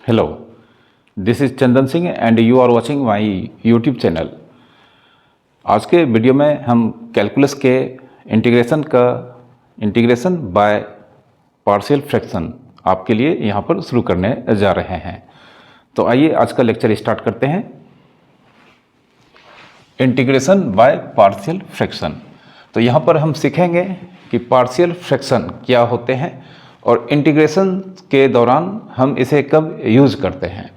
Hello, this is Chandan Singh and you are watching my YouTube channel. आज के video में हम calculus के इंटीग्रेशन बाय पार्शियल फ्रैक्शन आपके लिए यहाँ पर शुरू करने जा रहे हैं। तो आइए आज का लेक्चर स्टार्ट करते हैं। Integration by partial fraction. तो यहाँ पर हम सीखेंगे कि पार्शियल फ्रैक्शन क्या होते हैं और इंटीग्रेशन के दौरान हम इसे कब यूज़ करते हैं।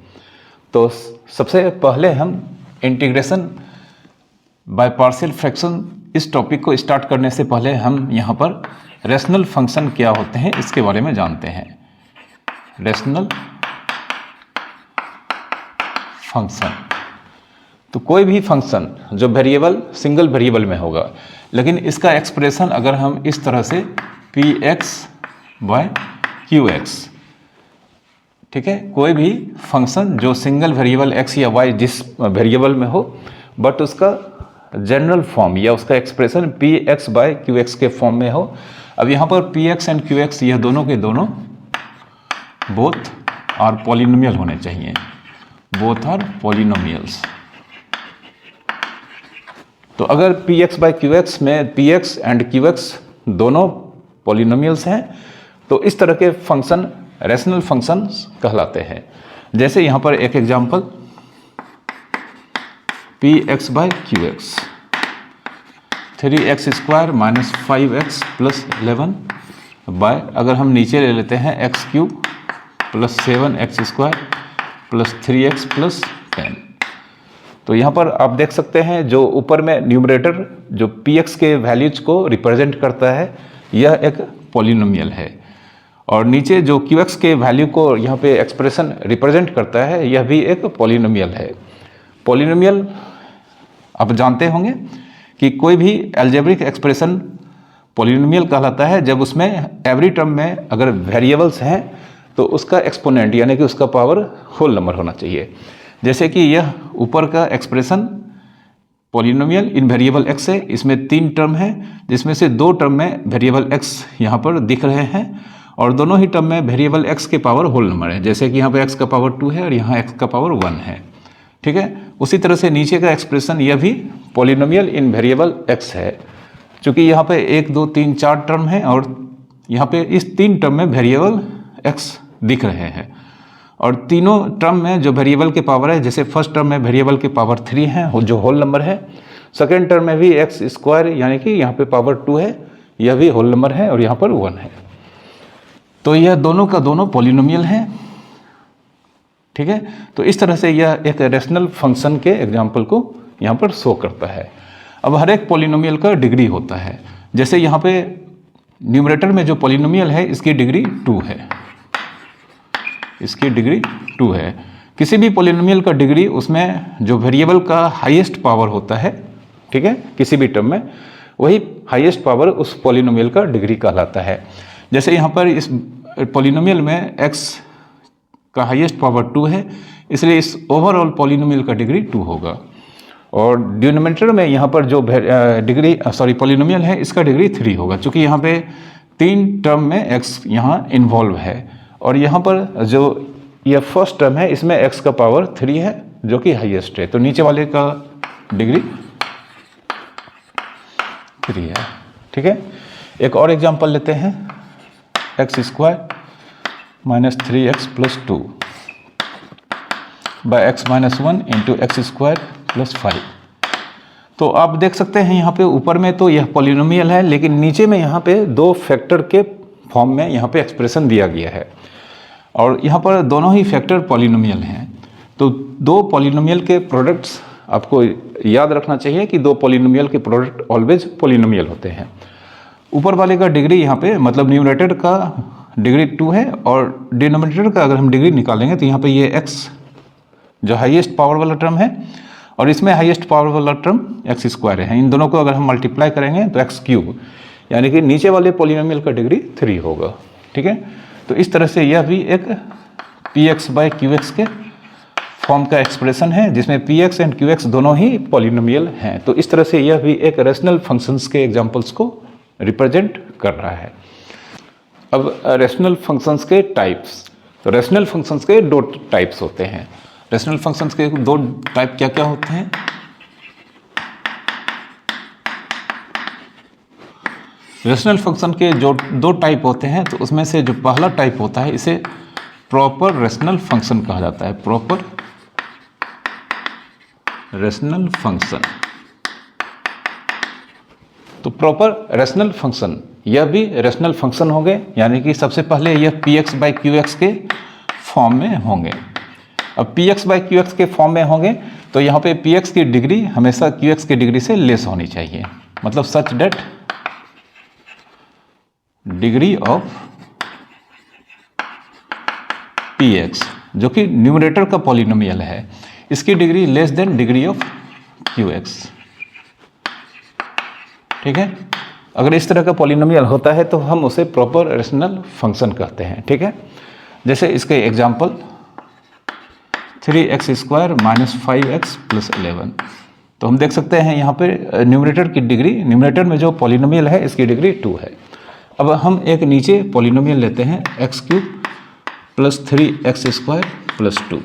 तो सबसे पहले हम इंटीग्रेशन बाय पार्शियल फ्रैक्शन इस टॉपिक को स्टार्ट करने से पहले हम यहाँ पर रेशनल फंक्शन क्या होते हैं इसके बारे में जानते हैं। रेशनल फंक्शन तो कोई भी फंक्शन जो वेरिएबल सिंगल वेरिएबल में होगा, लेकिन इसका एक्सप्रेशन अगर हम इस तरह से px बाय qx, ठीक है, कोई भी फंक्शन जो सिंगल वेरिएबल x या y जिस वेरिएबल में हो, बट उसका जनरल फॉर्म या उसका एक्सप्रेशन px बाय qx के फॉर्म में हो। अब यहाँ पर px एंड qx यह दोनों के दोनों बोथ आर पॉलिनोमियल होने चाहिए, बोथ आर पॉलिनोमियल्स। तो अगर px बाय qx में px एंड qx दोनों पॉलिनोमियल्स हैं तो इस तरह के फंक्शन रेशनल फंक्शंस कहलाते हैं। जैसे यहाँ पर एक example px by qx 3x square minus 5x plus 11 by, अगर हम नीचे ले लेते हैं x cube plus 7x square plus 3x plus 10। तो यहाँ पर आप देख सकते हैं जो ऊपर में न्यूमरेटर जो px के वैल्यूज को रिप्रेजेंट करता है यह एक पॉलिनोमियल है, और नीचे जो qx के वैल्यू को यहाँ पे एक्सप्रेशन रिप्रेजेंट करता है यह भी एक पॉलिनोमियल है। पॉलिनोमियल आप जानते होंगे कि कोई भी अलजेब्रिक एक्सप्रेशन पॉलिनोमियल कहलाता है जब उसमें एवरी टर्म में अगर वेरिएबल्स हैं तो उसका एक्सपोनेंट यानी कि उसका पावर होल नंबर होना चाहिए। जैसे कि यह ऊपर का एक्सप्रेशन पॉलिनोमियल इन वेरिएबल x है, इसमें 3 टर्म है जिसमें से 2 टर्म में वेरिएबल x यहाँ पर दिख रहे हैं और दोनों ही टर्म में वेरिएबल x के पावर होल नंबर है। जैसे कि यहाँ पे x का पावर 2 है और यहाँ x का पावर 1 है, ठीक है। उसी तरह से नीचे का एक्सप्रेशन यह भी पॉलिनोमियल इन वेरिएबल x है, चूँकि यहाँ पे 1 2 3 4 टर्म है और यहाँ पे इस 3 टर्म में वेरिएबल x दिख रहे हैं और तीनों टर्म में जो वेरिएबल के पावर है, जैसे फर्स्ट टर्म में वेरिएबल के पावर 3 है जो होल नंबर है, सेकेंड टर्म में भी x स्क्वायर यानी कि यहाँ पे पावर 2 है, यह भी होल नंबर है और यहाँ पर 1 है। तो यह दोनों का दोनों पॉलिनोमियल है, ठीक है। तो इस तरह से यह एक रेशनल फंक्शन के एग्जाम्पल को यहाँ पर शो करता है। अब हर एक पॉलिनोमियल का डिग्री होता है। जैसे यहाँ पे न्यूमरेटर में जो पॉलिनोमियल है इसकी डिग्री 2 है, इसकी डिग्री 2 है। किसी भी पॉलिनोमियल का डिग्री उसमें जो वेरिएबल का हाईएस्ट पावर होता है, ठीक है, किसी भी टर्म में वही हाईएस्ट पावर उस पॉलिनोमियल का डिग्री कहलाता है। जैसे यहाँ पर इस पॉलिनोमियल में x का हाईएस्ट पावर 2 है, इसलिए इस ओवरऑल पॉलिनोमियल का डिग्री 2 होगा। और डिनोमिनेटर में यहाँ पर जो पॉलिनोमियल है इसका डिग्री 3 होगा, क्योंकि यहाँ पे 3 टर्म में x यहाँ इन्वॉल्व है और यहाँ पर जो यह फर्स्ट टर्म है इसमें x का पावर 3 है जो कि हाईएस्ट है, तो नीचे वाले का डिग्री 3 है, ठीक है। एक और एग्जांपल लेते हैं, x square minus 3x plus 2 by x minus 1 into x square plus 5। तो आप देख सकते हैं यहाँ पे ऊपर में तो यह पॉलिनोमियल है, लेकिन नीचे में यहाँ पे 2 फैक्टर के फॉर्म में यहाँ पे एक्सप्रेशन दिया गया है और यहाँ पर दोनों ही फैक्टर पॉलिनोमियल हैं। तो 2 पॉलिनोमियल के प्रोडक्ट्स आपको याद रखना चाहिए कि 2 पॉलिनोमियल के प्रोडक्ट ऑलवेज पॉलिनोमियल होते हैं। ऊपर वाले का डिग्री यहाँ पे मतलब न्यूमरेटर का डिग्री 2 है और डिनोमिनेटर का अगर हम डिग्री निकालेंगे तो यहाँ पे ये x जो हाईएस्ट पावर वाला टर्म है और इसमें हाईएस्ट पावर वाला टर्म x स्क्वायर है। इन दोनों को अगर हम मल्टीप्लाई करेंगे तो x क्यूब यानी कि नीचे वाले पॉलिनोमियल का डिग्री 3 होगा, ठीक है। तो इस तरह से यह भी एक px बाय qx के फॉर्म का एक्सप्रेशन है जिसमें px एंड qx दोनों ही पॉलिनोमियल हैं। तो इस तरह से यह भी एक रेशनल फंक्शंस के एग्जांपल्स को रिप्रेजेंट कर रहा है। अब रेशनल फंक्शंस के टाइप्स, तो रेशनल फंक्शंस के दो टाइप्स होते हैं। रेशनल फंक्शंस के दो टाइप क्या क्या होते हैं? रेशनल फंक्शन के जो दो टाइप होते हैं, तो उसमें से जो पहला टाइप होता है इसे प्रॉपर रेशनल फंक्शन कहा जाता है। Proper rational function. तो प्रॉपर रेशनल फंक्शन यह भी रेशनल फंक्शन होंगे, यानी कि सबसे पहले यह px बाई qx के फॉर्म में होंगे। अब px बाई qx के फॉर्म में होंगे तो यहाँ पे px की डिग्री हमेशा qx की डिग्री से लेस होनी चाहिए, मतलब सच डेट डिग्री ऑफ px, जो कि न्यूमरेटर का पॉलिनोमियल है, इसकी degree less than degree of qx। ठीक है, अगर इस तरह का पॉलिनोमियल होता है तो हम उसे प्रॉपर रेशनल फंक्शन कहते हैं। ठीक है, जैसे इसके example 3x square minus 5x plus 11। तो हम देख सकते हैं यहाँ पे न्यूमरेटर की डिग्री, न्यूमरेटर में जो पॉलिनोमियल है इसकी डिग्री 2 है। अब हम एक नीचे पॉलिनोमियल लेते हैं x cube plus 3x square plus 2।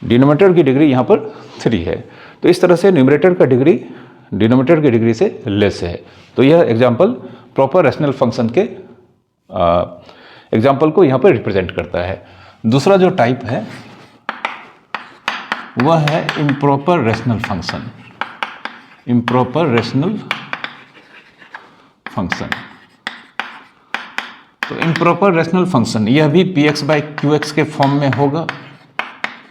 Denominator की डिग्री यहाँ पर 3 है, तो इस तरह से न्यूमरेटर का डिग्री डिनोमिनेटर की डिग्री से लेस है। तो यह एग्जाम्पल प्रॉपर रेशनल फंक्शन के एग्जाम्पल को यहाँ पर रिप्रेजेंट करता है। दूसरा जो टाइप है वह है improper rational function. Improper rational function, तो इम्प्रॉपर रेशनल फंक्शन यह भी px बाई qx के फॉर्म में होगा।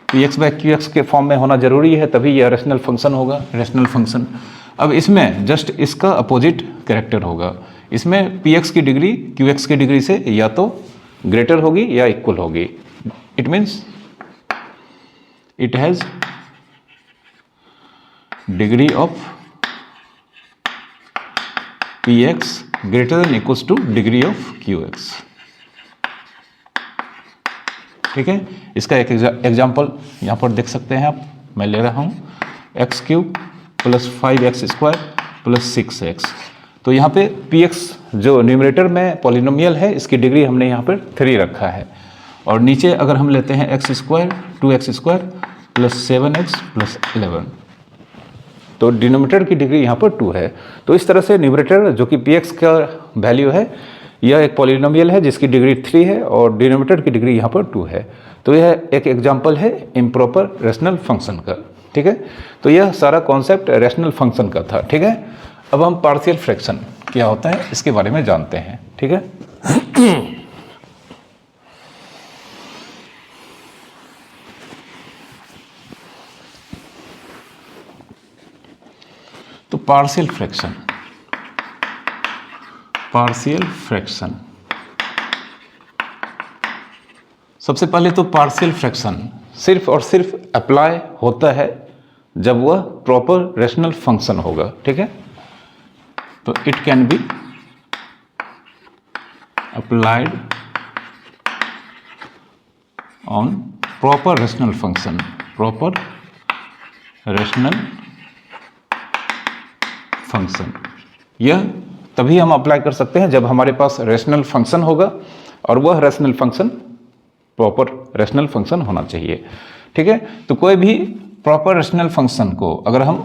px बाई qx के फॉर्म में होना जरूरी है, तभी यह रेशनल फंक्शन होगा, रेशनल फंक्शन। अब इसमें जस्ट इसका अपोजिट कैरेक्टर होगा। इसमें px की डिग्री qx की डिग्री से या तो ग्रेटर होगी या इक्वल होगी। It means it has degree of px greater than equals two degree of qx। ठीक है, इसका एक एग्जाम्पल यहाँ पर देख सकते हैं आप, मैं ले रहा हूँ x cube plus 5x square plus 6x। तो यहाँ पे px जो न्यूमरेटर में पॉलिनोमियल है इसकी डिग्री हमने यहाँ पर 3 रखा है, और नीचे अगर हम लेते हैं x square 2x square plus 7x plus 11, तो डिनोमिनेटर की डिग्री यहाँ पर 2 है। तो इस तरह से न्यूमरेटर जो कि px का वैल्यू है, यह एक पॉलिनोमियल है जिसकी डिग्री 3 है और डिनोमिनेटर की डिग्री यहाँ पर 2 है। तो यह एक एग्जाम्पल है इम्प्रॉपर रेशनल फंक्शन का। ठीक है, तो यह सारा कॉन्सेप्ट रेशनल फंक्शन का था। ठीक है, अब हम पार्शियल फ्रैक्शन क्या होता है इसके बारे में जानते हैं। ठीक है, तो पार्शियल फ्रैक्शन, पार्शियल फ्रैक्शन, सबसे पहले तो पार्शियल फ्रैक्शन सिर्फ और सिर्फ अप्लाई होता है जब वह प्रॉपर रेशनल फंक्शन होगा। ठीक है, तो it can be applied on proper rational function, proper rational function. यह तभी हम अप्लाई कर सकते हैं जब हमारे पास रेशनल फंक्शन होगा, और वह rational function proper rational function होना चाहिए। ठीक है, तो कोई भी प्रॉपर रेशनल फंक्शन को अगर हम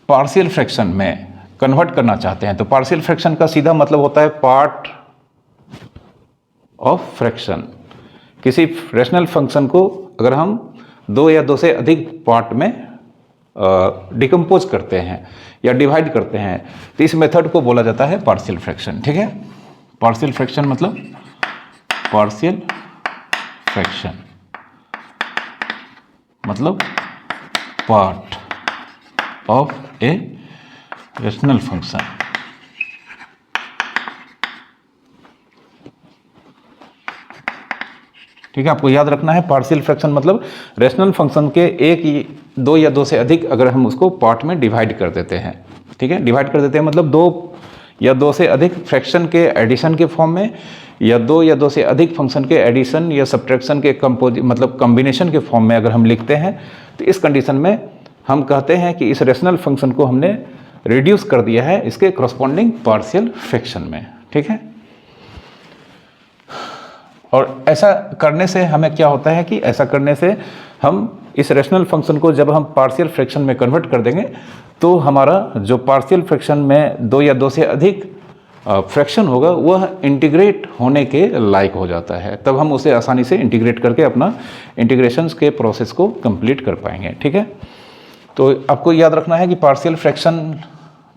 पार्शियल फ्रैक्शन में कन्वर्ट करना चाहते हैं, तो पार्शियल फ्रैक्शन का सीधा मतलब होता है पार्ट ऑफ फ्रैक्शन। किसी रेशनल फंक्शन को अगर हम 2 या 2 से अधिक पार्ट में डिकम्पोज करते हैं या डिवाइड करते हैं, तो इस मेथड को बोला जाता है पार्शियल फ्रैक्शन। ठीक है, पार्शियल फ्रैक्शन मतलब पार्शियल फ्रैक्शन मतलब part of a rational function. ठीक है, आपको याद रखना है पार्शियल फ्रैक्शन मतलब रेशनल फंक्शन के 1, 2 या 2 से अधिक अगर हम उसको पार्ट में डिवाइड कर देते हैं। ठीक है, डिवाइड कर देते हैं मतलब 2 या 2 से अधिक फ्रैक्शन के एडिशन के फॉर्म में, या 2 या 2 से अधिक फंक्शन के एडिशन या सब्ट्रैक्शन के मतलब कॉम्बिनेशन के फॉर्म में अगर हम लिखते हैं, तो इस कंडीशन में हम कहते हैं कि इस रेशनल फंक्शन को हमने रिड्यूस कर दिया है इसके करस्पॉन्डिंग पार्शियल फ्रैक्शन में। ठीक है, और ऐसा करने से हमें क्या होता है कि ऐसा करने से हम इस रैशनल फंक्शन को जब हम पार्शियल फ्रैक्शन में कन्वर्ट कर देंगे तो हमारा जो पार्शियल फ्रैक्शन में 2 या 2 से अधिक फ्रैक्शन होगा वह इंटीग्रेट होने के लायक हो जाता है। तब हम उसे आसानी से इंटीग्रेट करके अपना इंटीग्रेशंस के प्रोसेस को कंप्लीट कर पाएंगे। ठीक है, तो आपको याद रखना है कि पार्शियल फ्रैक्शन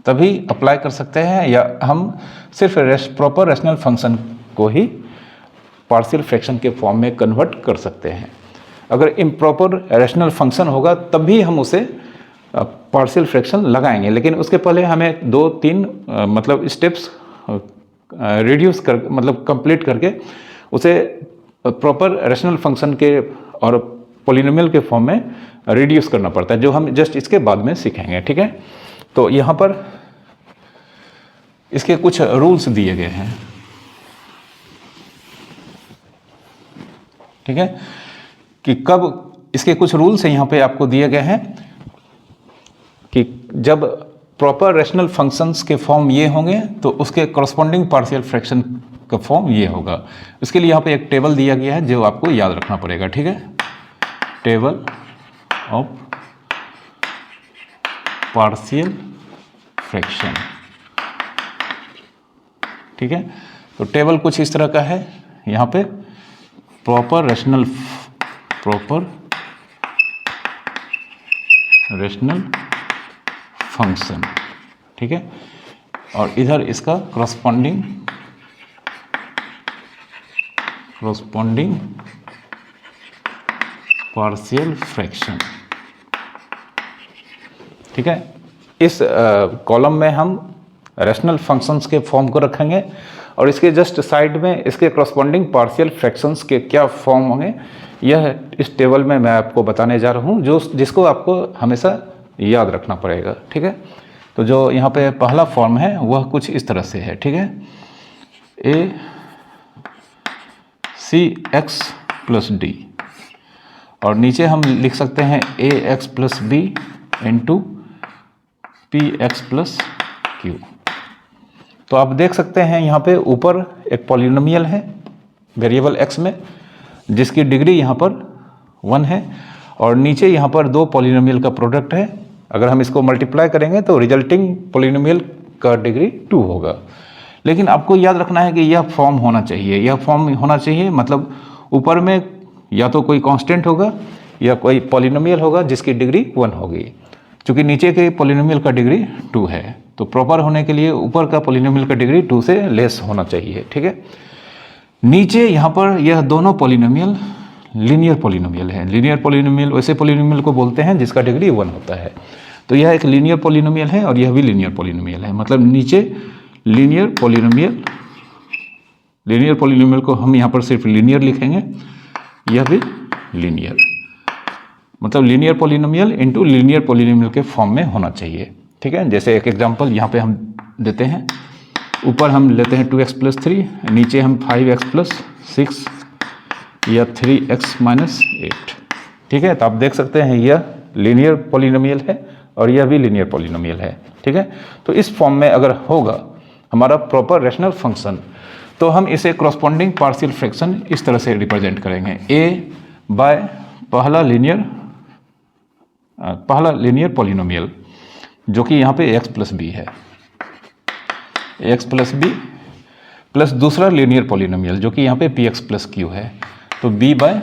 तभी अप्लाई कर सकते हैं या हम सिर्फ प्रॉपर रैशनल फंक्शन को ही पार्शियल फ्रैक्शन के फॉर्म में कन्वर्ट कर सकते हैं। अगर इम्प्रॉपर रैशनल फंक्शन होगा तब भी हम उसे पार्शियल फ्रैक्शन लगाएंगे, लेकिन उसके पहले हमें 2-3 मतलब स्टेप्स रिड्यूस कर मतलब कंप्लीट करके उसे प्रॉपर रैशनल फंक्शन के और पॉलिनोमियल के फॉर्म में रिड्यूस करना पड़ता है, जो हम जस्ट इसके बाद में सीखेंगे। ठीक है, तो यहाँ पर इसके कुछ रूल्स दिए गए हैं। ठीक है, कि कब इसके कुछ रूल्स यहाँ पे आपको दिए गए हैं कि जब प्रॉपर रैशनल फंक्शंस के फॉर्म ये होंगे तो उसके कॉरस्पॉन्डिंग पार्शियल फ्रैक्शन का फॉर्म ये होगा। इसके लिए यहाँ पे एक टेबल दिया गया है जो आपको याद रखना पड़ेगा। ठीक है, टेबल ऑफ पार्शियल फ्रैक्शन। ठीक है, तो टेबल कुछ इस तरह का है। यहाँ पे प्रॉपर रैशनल फंक्शन। ठीक है, और इधर इसका कॉरस्पॉन्डिंग पार्शियल फ्रैक्शन। ठीक है, इस कॉलम में हम रैशनल फंक्शंस के फॉर्म को रखेंगे और इसके जस्ट साइड में इसके कॉरस्पॉन्डिंग पार्शियल फ्रैक्शंस के क्या फॉर्म होंगे यह इस टेबल में मैं आपको बताने जा रहा हूँ, जिसको आपको हमेशा याद रखना पड़ेगा। ठीक है, तो जो यहाँ पे पहला फॉर्म है वह कुछ इस तरह से है। ठीक है, a c x plus d और नीचे हम लिख सकते हैं a x plus b into p x plus q. तो आप देख सकते हैं यहाँ पे ऊपर एक पॉलिनोमियल है वेरिएबल x में जिसकी डिग्री यहाँ पर 1 है और नीचे यहाँ पर 2 पॉलिनोमियल का प्रोडक्ट है। अगर हम इसको मल्टीप्लाई करेंगे तो रिजल्टिंग पॉलिनोमियल का डिग्री 2 होगा। लेकिन आपको याद रखना है कि यह फॉर्म होना चाहिए, मतलब ऊपर में या तो कोई कांस्टेंट होगा या कोई पॉलिनोमियल होगा जिसकी डिग्री 1 होगी। चूँकि नीचे के पॉलिनोमियल का डिग्री 2 है तो प्रॉपर होने के लिए ऊपर का पॉलिनोमियल का डिग्री 2 से लेस होना चाहिए। ठीक है, नीचे यहाँ पर यह दोनों पॉलिनोमियल लीनियर पॉलिनोमियल है। लीनियर पॉलिनोमियल वैसे पॉलिनोमियल को बोलते हैं जिसका डिग्री 1 होता है। तो यह एक लीनियर पॉलिनोमियल है और यह भी लीनियर पॉलिनोमियल है। मतलब नीचे लीनियर पॉलिनोमियल को हम यहाँ पर सिर्फ लीनियर लिखेंगे, यह भी लीनियर, मतलब linear polynomial into linear polynomial के फॉर्म में होना चाहिए। ठीक है, जैसे एक एग्जांपल यहाँ पे हम देते हैं। ऊपर हम लेते हैं 2x प्लस 3, नीचे हम 5x प्लस 6 या 3x माइनस 8। ठीक है, तो आप देख सकते हैं यह लीनियर पॉलिनोमियल है और यह भी लीनियर पॉलिनोमियल है। ठीक है, तो इस फॉर्म में अगर होगा हमारा प्रॉपर रैशनल फंक्शन तो हम इसे कॉरस्पॉन्डिंग पार्शियल फ्रैक्शन इस तरह से रिप्रेजेंट करेंगे। a बाय पहला लीनियर पॉलिनोमियल जो कि यहाँ पे x प्लस बी है, x प्लस बी प्लस दूसरा लीनियर पॉलिनोमियल जो कि यहाँ पे px प्लस क्यू है, तो b by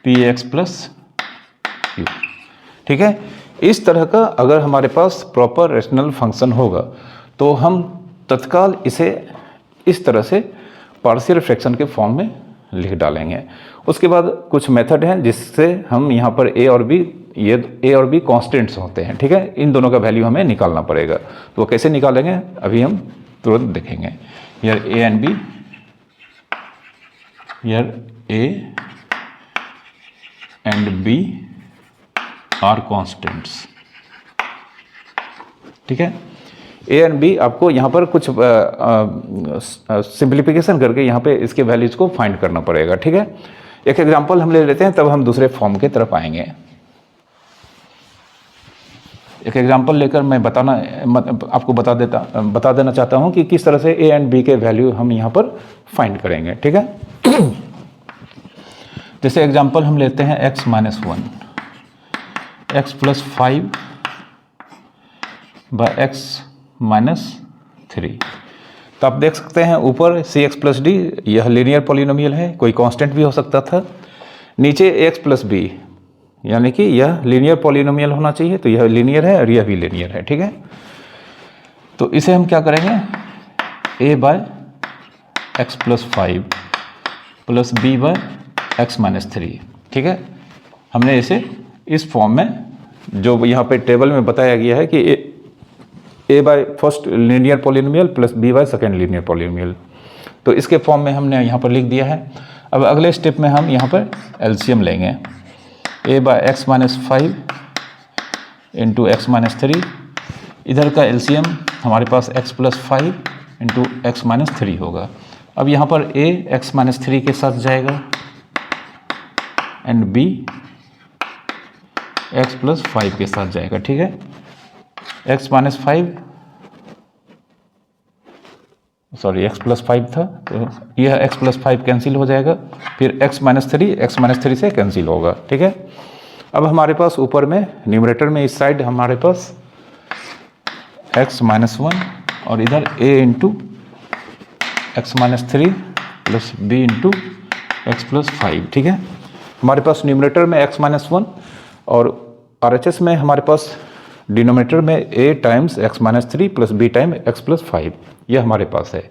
px plus q. ठीक है, इस तरह का अगर हमारे पास प्रॉपर रैशनल फंक्शन होगा तो हम तत्काल इसे इस तरह से पार्शियल फ्रैक्शन के फॉर्म में लिख डालेंगे। उसके बाद कुछ मेथड हैं जिससे हम यहाँ पर a और b कांस्टेंट्स होते हैं। ठीक है, इन दोनों का वैल्यू हमें निकालना पड़ेगा। तो वो कैसे निकालेंगे अभी हम तुरंत देखेंगे। Here a and b, here a and b are constants. ठीक है, a एंड b आपको यहाँ पर कुछ सिंप्लीफिकेशन करके यहाँ पे इसके वैल्यूज को फाइंड करना पड़ेगा। ठीक है, एक एग्जांपल हम ले लेते हैं तब हम दूसरे फॉर्म की तरफ आएंगे। एक एग्जांपल लेकर मैं आपको बता देना चाहता हूँ कि किस तरह से a एंड b के वैल्यू हम यहाँ पर फाइंड करेंगे, ठीक है। जैसे एग्जांपल हम लेते हैं x minus 1, x plus 5 by x minus 3। तो आप देख सकते हैं ऊपर सी एक्स प्लस डी, यह लीनियर पॉलिनोमियल है, कोई कांस्टेंट भी हो सकता था। नीचे एक्स प्लस बी, यानी कि यह लीनियर पॉलिनोमियल होना चाहिए, तो यह लीनियर है और यह भी लीनियर है, ठीक है। तो इसे हम क्या करेंगे, a by x plus 5 plus b by x minus 3, ठीक है। हमने इसे इस फॉर्म में, जो यहाँ पे टेबल में बताया गया है कि a by first linear polynomial plus b by second linear polynomial, तो इसके फॉर्म में हमने यहाँ पर लिख दिया है। अब अगले स्टेप में हम यहाँ पर एलसीएम लेंगे, a by x minus 5 into x minus 3, इधर का एलसीएम हमारे पास x plus 5 into x minus 3 होगा। अब यहाँ पर ए एक्स माइनस 3 के साथ जाएगा एंड बी एक्स प्लस 5 के साथ जाएगा, ठीक है। X minus 5, sorry x plus 5 था, तो यह एक्स प्लस 5 कैंसिल हो जाएगा, फिर एक्स माइनस 3 से कैंसिल होगा, ठीक है। अब हमारे पास ऊपर में न्यूमरेटर में इस साइड हमारे पास एक्स माइनस 1 और इधर a into x minus 3 plus b into x plus 5, ठीक है। हमारे पास न्यूमरेटर में एक्स माइनस 1 और RHS में हमारे पास डिनोमिनेटर में a times x minus 3 plus b time x plus 5, यह हमारे पास है।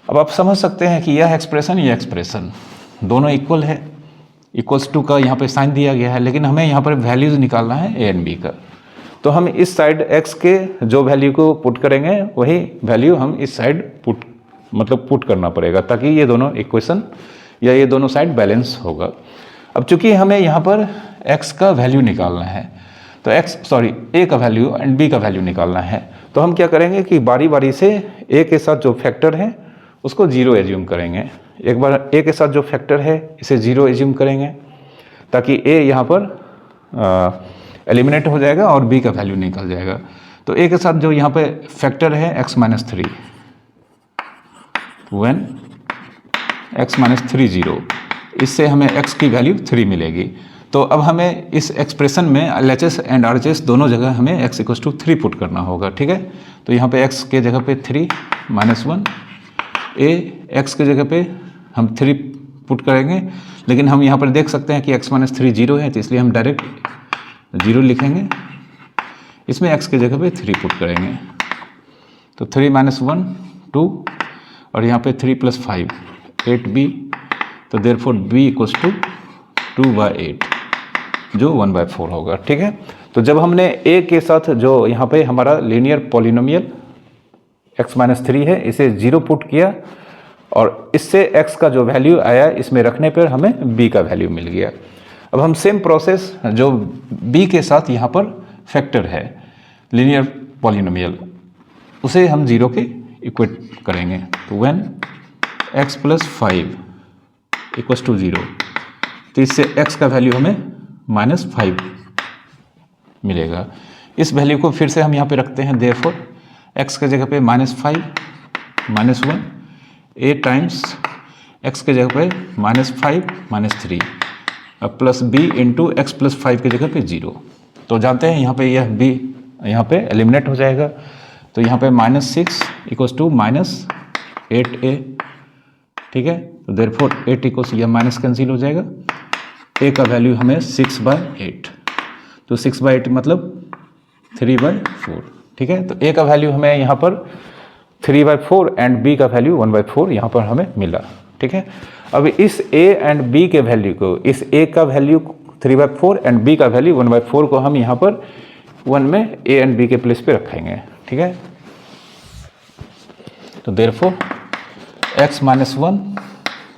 अब आप समझ सकते हैं कि यह एक्सप्रेशन दोनों इक्वल है, इक्वल्स टू का यहाँ पे साइन दिया गया है, लेकिन हमें यहाँ पर वैल्यूज निकालना है a एंड b का। तो हम इस साइड x के जो वैल्यू को पुट करेंगे वही वैल्यू हम इस साइड पुट करना पड़ेगा, ताकि ये दोनों इक्वेशन या ये दोनों साइड बैलेंस होगा। अब चूंकि हमें यहाँ पर x का वैल्यू निकालना है, तो a का वैल्यू एंड b का वैल्यू निकालना है, तो हम क्या करेंगे कि बारी बारी से a के साथ जो फैक्टर है उसको 0 एज्यूम करेंगे। एक बार a के साथ जो फैक्टर है इसे 0 एज्यूम करेंगे, ताकि a यहाँ पर एलिमिनेट हो जाएगा और b का वैल्यू निकल जाएगा। तो a के साथ जो यहाँ पे फैक्टर है x minus 3, when x minus 3 0, इससे हमें x की वैल्यू 3 मिलेगी। तो अब हमें इस एक्सप्रेशन में LHS एंड RHS दोनों जगह हमें x इक्वल टू 3 पुट करना होगा, ठीक है। तो यहाँ पे x के जगह पे 3 माइनस 1, x के जगह पे हम 3 पुट करेंगे, लेकिन हम यहाँ पर देख सकते हैं कि x माइनस 3 0 है, तो इसलिए हम डायरेक्ट 0 लिखेंगे। इसमें x के जगह पे 3 पुट करेंगे, तो 3 माइनस 1 2, और यहाँ पे 3 प्लस 5 8b, तो देयरफॉर b इक्वल्स टू 2/8 जो 1/4 होगा, ठीक है। तो जब हमने a के साथ जो यहाँ पे हमारा लीनियर पॉलिनोमियल x माइनस 3 है इसे 0 पुट किया, और इससे x का जो वैल्यू आया इसमें रखने पर हमें b का वैल्यू मिल गया। अब हम सेम प्रोसेस जो b के साथ यहाँ पर फैक्टर है लीनियर पॉलिनोमियल, उसे हम 0 के इक्वेट करेंगे। तो when x plus 5 equals to 0, तो इससे x का वैल्यू हमें माइनस 5 मिलेगा। इस वैल्यू को फिर से हम यहाँ पे रखते हैं, देयरफॉर x के जगह पे minus 5 minus 1, a times x के जगह पे minus 5 minus 3 plus b into x plus 5 की जगह पे 0। तो जानते हैं यहाँ पे यह b यहाँ पे एलिमिनेट हो जाएगा, तो यहाँ पे minus 6 equals to minus 8a, ठीक है। तो देयरफॉर 8 इक्वल्स यह माइनस कैंसिल हो जाएगा, a का वैल्यू हमें 6/8, तो 6/8 मतलब 3/4, ठीक है। तो a का वैल्यू हमें यहाँ पर 3/4 एंड b का वैल्यू 1/4 यहाँ पर हमें मिला, ठीक है। अब इस a एंड b के वैल्यू को, इस a का वैल्यू 3/4 एंड b का वैल्यू 1/4 को हम यहाँ पर 1 में a एंड b के प्लेस पे रखेंगे, ठीक है। तो therefore x minus 1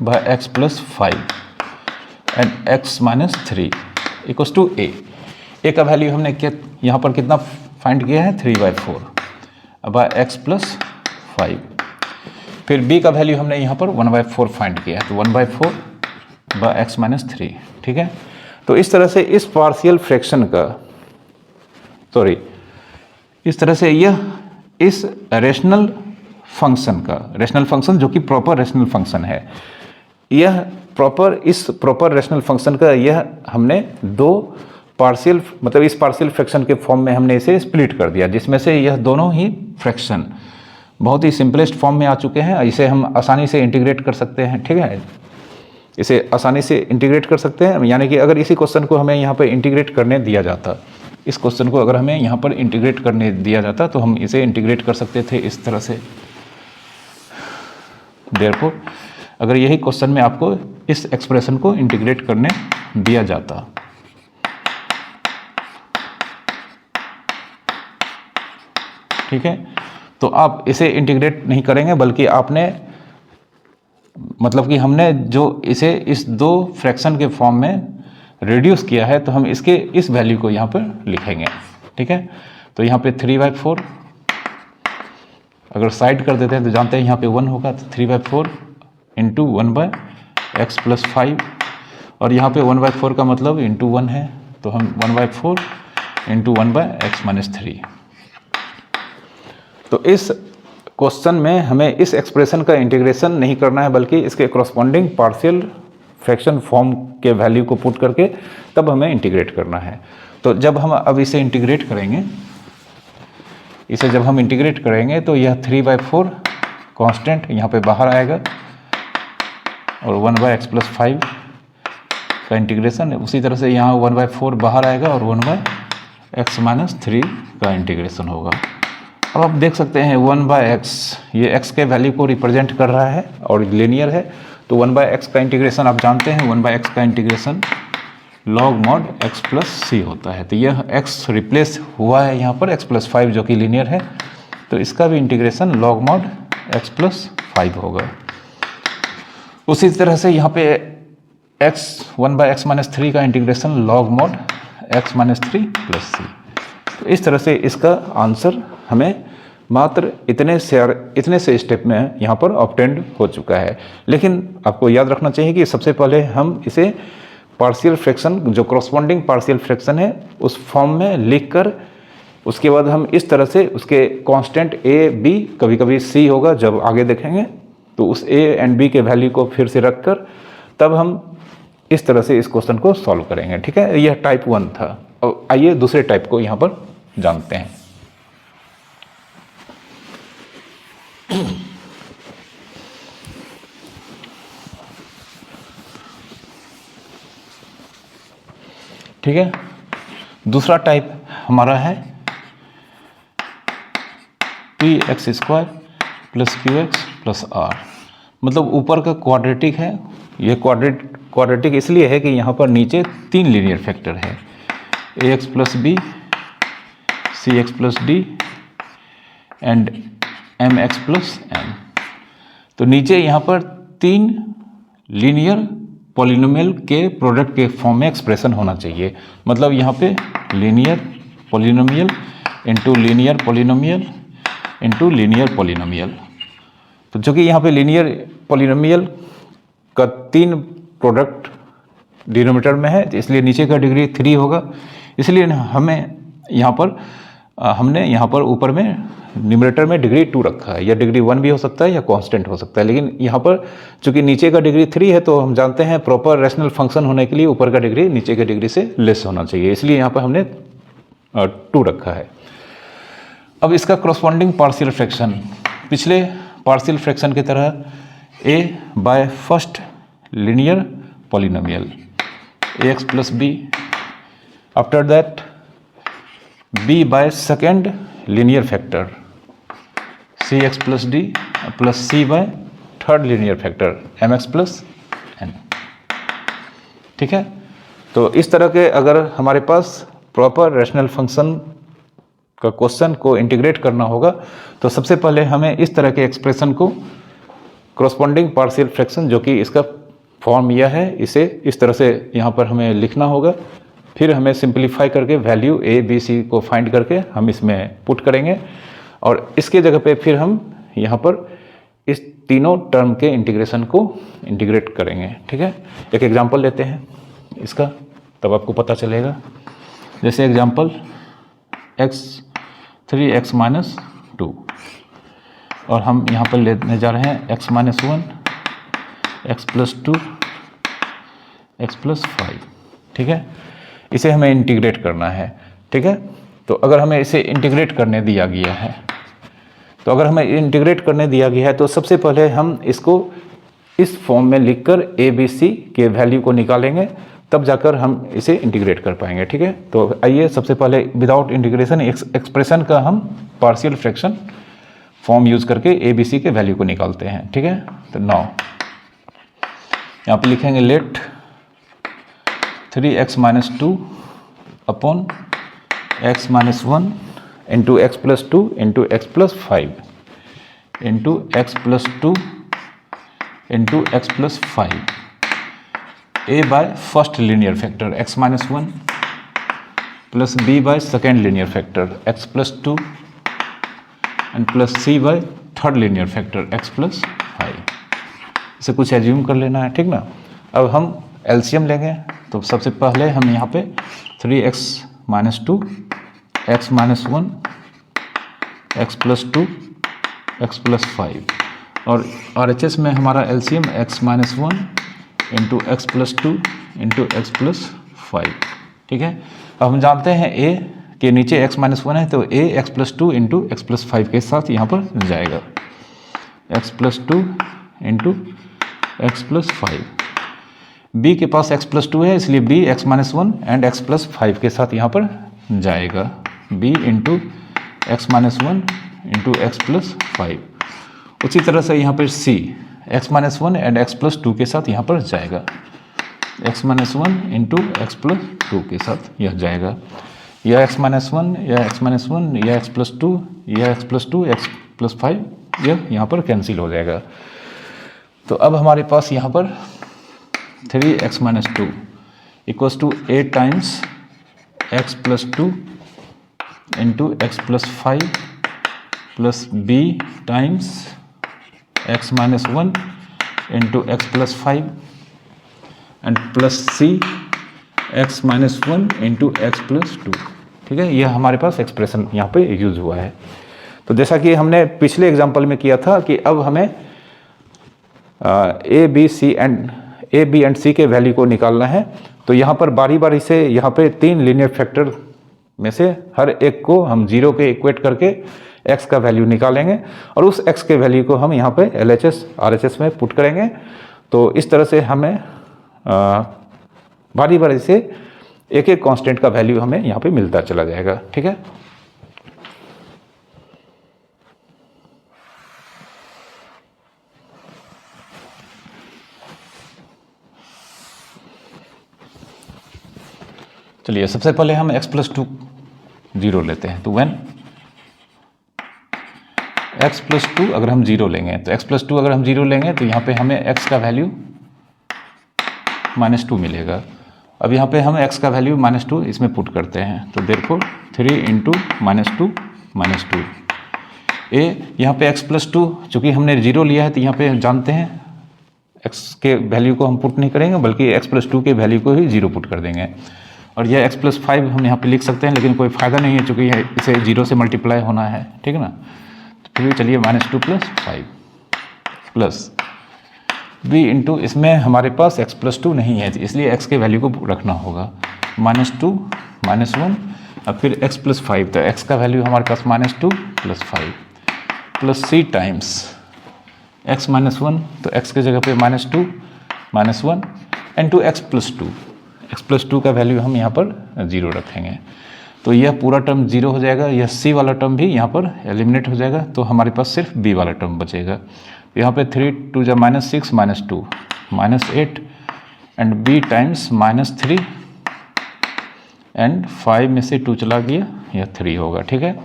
by x plus 5 and x minus 3 equals to a का वैल्यू हमने यहाँ पर कितना फाइंड किया है, 3/4 बाय एक्स प्लस 5, फिर b का वैल्यू हमने यहाँ पर 1/4 फाइंड किया है, तो 1/4 बाय एक्स माइनस 3, ठीक है। तो इस तरह से इस पार्शियल फ्रैक्शन का, इस तरह से यह इस रेशनल फंक्शन का, रेशनल फंक्शन जो कि प्रॉपर रेशनल फंक्शन है, यह इस प्रॉपर रेशनल फंक्शन का यह हमने दो पार्शियल, मतलब इस पार्शियल फ्रैक्शन के फॉर्म में हमने इसे स्प्लिट कर दिया, जिसमें से यह दोनों ही फ्रैक्शन बहुत ही सिंपलेस्ट फॉर्म में आ चुके हैं। इसे हम आसानी से इंटीग्रेट कर सकते हैं, ठीक है, इसे आसानी से इंटीग्रेट कर सकते हैं। यानी कि अगर इसी क्वेश्चन को हमें यहाँ पर इंटीग्रेट करने दिया जाता, इस क्वेश्चन को अगर हमें यहाँ पर इंटीग्रेट करने दिया जाता तो हम इसे इंटीग्रेट कर सकते थे इस तरह से। देयरफॉर अगर यही क्वेश्चन में आपको इस एक्सप्रेशन को इंटीग्रेट करने दिया जाता, ठीक है, तो आप इसे इंटीग्रेट नहीं करेंगे, बल्कि आपने, मतलब कि हमने जो इसे इस दो फ्रैक्शन के फॉर्म में रिड्यूस किया है, तो हम इसके इस वैल्यू को यहाँ पर लिखेंगे, ठीक है। तो यहाँ पे 3/4 अगर साइड कर देते हैं तो जानते हैं यहाँ पे 1 होगा, तो 3/4 इंटू 1/x प्लस 5, और यहाँ पे 1/4 का मतलब इंटू 1 है, तो हम 1/4 इंटू 1/x माइनस 3। तो इस क्वेश्चन में हमें इस एक्सप्रेशन का इंटीग्रेशन नहीं करना है, बल्कि इसके करस्पॉन्डिंग पार्शियल फ्रैक्शन फॉर्म के वैल्यू को पुट करके तब हमें इंटीग्रेट करना है। तो जब हम अब इसे इंटीग्रेट करेंगे, इसे जब हम इंटीग्रेट करेंगे तो यह 3/4 कांस्टेंट यहाँ पे बाहर आएगा, और 1/x प्लस 5 का इंटीग्रेशन, उसी तरह से यहाँ 1/4 बाहर आएगा और 1/x माइनस 3 का इंटीग्रेशन होगा। अब आप देख सकते हैं 1/x, ये x के वैल्यू को रिप्रेजेंट कर रहा है और लीनियर है, तो 1/x का इंटीग्रेशन आप जानते हैं, 1/x का integration log mod x plus c होता है। तो यह x रिप्लेस हुआ है यहाँ पर x प्लस 5 जो कि लीनियर है, तो इसका भी integration log mod x plus 5 होगा। उसी तरह से यहाँ पे x 1/x माइनस 3 का integration log mod x minus 3 plus c. तो इस तरह से इसका आंसर हमें मात्र इतने से स्टेप में यहाँ पर ऑब्टेंड हो चुका है। लेकिन आपको याद रखना चाहिए कि सबसे पहले हम इसे पार्शियल फ्रैक्शन, जो करस्पॉन्डिंग पार्शियल फ्रैक्शन है, उस फॉर्म में लिखकर उसके बाद हम इस तरह से उसके कांस्टेंट a b, कभी कभी c होगा जब आगे देखेंगे, तो उस a एंड b के वैल्यू को फिर से रखकर तब हम इस तरह से इस क्वेश्चन को सॉल्व करेंगे, ठीक है। यह टाइप 1 था। अब आइए दूसरे टाइप को यहाँ पर जानते हैं। ठीक है, दूसरा टाइप हमारा है px² plus qx plus r, मतलब ऊपर का क्वाड्रेटिक है। ये क्वाड्रेटिक इसलिए है कि यहाँ पर नीचे 3 लीनियर फैक्टर है, ax plus b, cx plus d and mx plus n। तो नीचे यहाँ पर 3 लीनियर पॉलिनोमियल के प्रोडक्ट के फॉर्म में एक्सप्रेशन होना चाहिए। मतलब यहाँ पे linear polynomial into linear polynomial into linear polynomial. तो जो कि यहाँ पे लीनियर पॉलिनोमियल का 3 प्रोडक्ट डिनोमिनेटर में है, इसलिए नीचे का डिग्री 3 होगा। इसलिए हमने यहाँ पर ऊपर में न्यूमरेटर में डिग्री 2 रखा है, या डिग्री 1 भी हो सकता है या कांस्टेंट हो सकता है। लेकिन यहाँ पर चूंकि नीचे का डिग्री 3 है, तो हम जानते हैं प्रॉपर रेशनल फंक्शन होने के लिए ऊपर का डिग्री नीचे के डिग्री से लेस होना चाहिए, इसलिए यहाँ पर हमने 2 रखा है। अब इसका करस्पॉन्डिंग पार्शियल फ्रैक्शन पिछले पार्शियल फ्रैक्शन की तरह a by first linear polynomial ax plus b, after that b by second linear factor cx plus d plus c by third linear factor mx plus n। ठीक है, तो इस तरह के अगर हमारे पास प्रॉपर रेशनल फंक्शन का क्वेश्चन को इंटीग्रेट करना होगा, तो सबसे पहले हमें इस तरह के एक्सप्रेशन को करस्पॉन्डिंग पार्शियल फ्रैक्शन, जो कि इसका फॉर्म यह है, इसे इस तरह से यहाँ पर हमें लिखना होगा। फिर हमें सिंप्लीफाई करके वैल्यू a b c को फाइंड करके हम इसमें पुट करेंगे, और इसके जगह पे फिर हम यहाँ पर इस तीनों टर्म के इंटीग्रेशन को इंटीग्रेट करेंगे। ठीक है, एक एग्जांपल लेते हैं इसका, तब आपको पता चलेगा। जैसे एग्जांपल x 3x माइनस 2, और हम यहाँ पर लेने जा रहे हैं x minus 1, x plus 2, x plus 5। ठीक है, इसे हमें इंटीग्रेट करना है। ठीक है, तो अगर हमें इसे इंटीग्रेट करने दिया गया है तो सबसे पहले हम इसको इस फॉर्म में लिखकर ए बी सी के वैल्यू को निकालेंगे, तब जाकर हम इसे इंटीग्रेट कर पाएंगे। ठीक है, तो आइए सबसे पहले विदाउट इंटीग्रेशन एक्सप्रेशन का हम पार्शियल फ्रैक्शन फॉर्म यूज करके ए बी सी के वैल्यू को निकालते हैं। ठीक है, तो नाउ यहाँ पे लिखेंगे let 3x minus 2 upon x minus 1 into x plus 2 into x plus 5 into x plus 2 into x plus 5 a by first linear factor x minus 1 plus b by second linear factor x plus 2 and plus c by third linear factor x plus 5। इसे कुछ assume कर लेना है। ठीक ना, अब हम LCM लेंगे, तो सबसे पहले हम यहाँ पे 3x minus 2, x minus 1, x plus 2, x plus 5 और RHS में हमारा LCM x minus 1 into x plus 2 into x plus 5। ठीक है, अब हम जानते हैं a के नीचे x माइनस 1 है, तो a x plus 2 into x plus 5 के साथ यहाँ पर जाएगा, x plus 2 into x plus 5। b के पास x प्लस 2 है, इसलिए b x minus 1 and x plus 5 के साथ यहाँ पर जाएगा, b into x minus 1 into x plus 5। उसी तरह से यहाँ पर c x minus 1 and x plus 2 के साथ यहाँ पर जाएगा, x minus 1 into x plus 2 के साथ यह जाएगा, यह x माइनस 1 या x माइनस 1 या x प्लस 2 या x प्लस 2 x प्लस 5 यह यहाँ पर कैंसिल हो जाएगा। तो अब हमारे पास यहाँ पर 3x minus 2 equals to a times x plus 2 into x plus 5 plus b times x minus 1 into x plus 5 and plus c x minus 1 into x plus 2। ठीक है, यह हमारे पास एक्सप्रेशन यहाँ पे यूज हुआ है। तो जैसा कि हमने पिछले एग्जाम्पल में किया था कि अब हमें ए बी एंड सी के वैल्यू को निकालना है, तो यहाँ पर बारी बारी से यहाँ पे 3 लीनियर फैक्टर में से हर एक को हम 0 के इक्वेट करके x का वैल्यू निकालेंगे और उस x के वैल्यू को हम यहाँ पे LHS RHS में पुट करेंगे। तो इस तरह से हमें बारी बारी से एक एक कांस्टेंट का वैल्यू हमें यहाँ पे मिलता चला जाएगा। ठीक है, चलिए सबसे पहले हम x प्लस 2 0 लेते हैं। तो व्हेन x प्लस 2 अगर हम 0 लेंगे, तो x प्लस 2 अगर हम 0 लेंगे तो यहाँ पे हमें x का वैल्यू -2 मिलेगा। अब यहाँ पे हम x का वैल्यू -2 इसमें पुट करते हैं, तो देयरफॉर 3 इंटू -2 a यहाँ पे x प्लस 2 चूँकि हमने 0 लिया है, तो यहाँ पे जानते हैं x के वैल्यू को हम पुट नहीं करेंगे बल्कि x प्लस 2 के वैल्यू को ही 0 पुट कर देंगे। और यह x प्लस 5 हम यहाँ पे लिख सकते हैं, लेकिन कोई फ़ायदा नहीं है चूँकि इसे 0 से मल्टीप्लाई होना है। ठीक है ना, तो फिर चलिए -2 प्लस 5 प्लस b इंटू इसमें हमारे पास x प्लस 2 नहीं है, इसलिए x के वैल्यू को रखना होगा, -2 -1 अब फिर x प्लस 5, तो x का वैल्यू हमारे पास -2 plus 5 plus c times x minus 1, तो x की जगह पे -2 -1 इंटू एक्स प्लस 2 का वैल्यू हम यहाँ पर 0 रखेंगे। तो यह पूरा टर्म 0 हो जाएगा, यह c वाला टर्म भी यहाँ पर एलिमिनेट हो जाएगा, तो हमारे पास सिर्फ b वाला टर्म बचेगा। तो यहाँ पे 3 2 जा -6 -2 -8 एंड b टाइम्स -3 एंड 5 में से 2 चला गया, यह 3 होगा। ठीक है,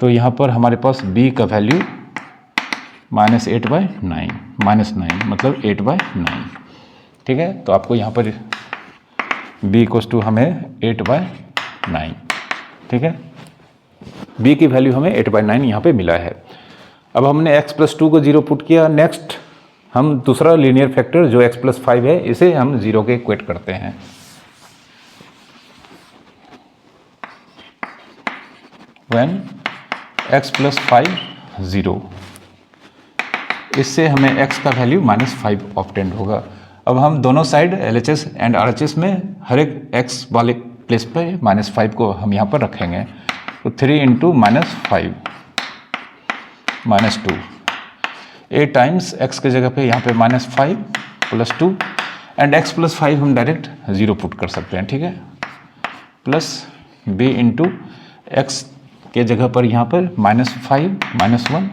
तो यहाँ पर हमारे पास b का वैल्यू -8/9 -9 मतलब 8/9। ठीक है, तो आपको यहाँ पर b इक्वल्स टू हमें 8/9। ठीक है, b की वैल्यू हमें 8/9 यहाँ पे मिला है। अब हमने x प्लस 2 को 0 पुट किया, नेक्स्ट हम दूसरा लीनियर फैक्टर जो x प्लस 5 है इसे हम 0 के इक्वेट करते हैं। When x plus 5 0। इससे हमें x का वैल्यू -5 ऑब्टेंड होगा। अब हम दोनों साइड LHS एंड RHS में हर एक x वाले प्लेस पे -5 को हम यहाँ पर रखेंगे। तो 3 × -5 -2, a टाइम्स x के जगह पे यहाँ पे -5 + 2 एंड x + 5 हम डायरेक्ट 0 पुट कर सकते हैं, ठीक है, प्लस b × x के जगह पर यहाँ पर -5 -1,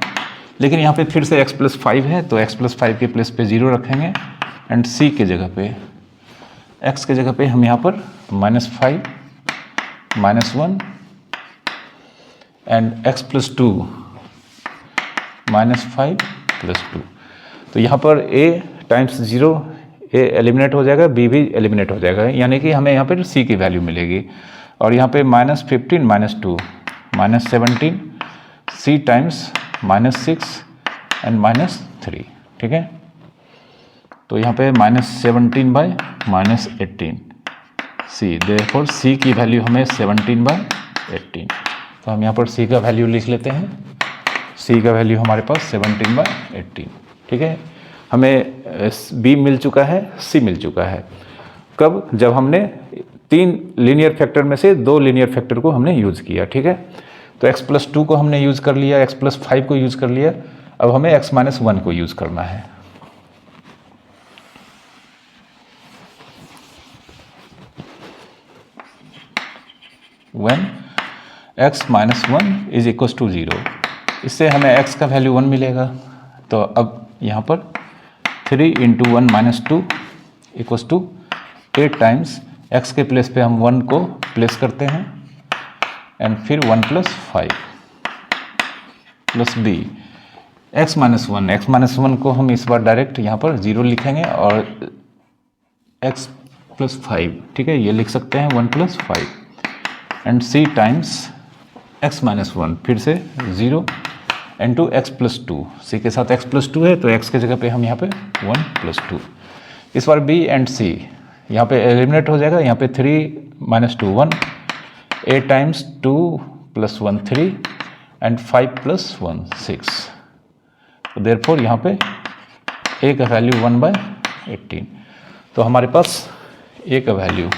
लेकिन यहाँ पे फिर से x + 5 है तो x + 5 के प्लेस पे 0 रखेंगे एंड c के जगह पे x के जगह पे हम यहाँ पर -5 -1 एंड x + 2 -5 + 2। तो यहाँ पर a टाइम्स 0 a एलिमिनेट हो जाएगा, b भी एलिमिनेट हो जाएगा, यानी कि हमें यहाँ पर c की वैल्यू मिलेगी। और यहाँ पे -15 -2 -17, c टाइम्स -6 एंड -3, ठीक है। तो यहाँ पे -17/-18 c, देयरफॉर c की वैल्यू हमें 17/18। तो हम यहाँ पर c का वैल्यू लिख लेते हैं। c का वैल्यू हमारे पास 17/18, ठीक है। हमें b मिल चुका है, c मिल चुका है। कब? जब हमने 3 लीनियर फैक्टर में से 2 लीनियर फैक्टर को हमने यूज़ किया, ठीक है। तो x + 2 को हमने यूज़ कर लिया, x + 5 को यूज़ कर लिया। अब हमें x - 1 को यूज़ करना है। When x - 1 = 0, इससे हमें x का वैल्यू 1 मिलेगा। तो अब यहाँ पर 3 × 1 - 2 = 8 टाइम्स x के प्लेस पे हम 1 को प्लेस करते हैं एंड फिर 1 + 5 प्लस b। x - 1 को हम इस बार डायरेक्ट यहाँ पर 0 लिखेंगे और x + 5, ठीक है, ये लिख सकते हैं 1 + 5 एंड c टाइम्स x - 1 फिर से 0 इंटू x + 2। c के साथ x + 2 है तो x के जगह पे हम यहाँ पे 1 + 2। इस बार b एंड c यहाँ पे एलिमिनेट हो जाएगा। यहाँ पे 3 - 2 1, 8 टाइम्स 2 + 1 3 एंड 5 + 1 6। तो देयरफॉर यहाँ पे a का वैल्यू 1/18। तो हमारे पास a का वैल्यू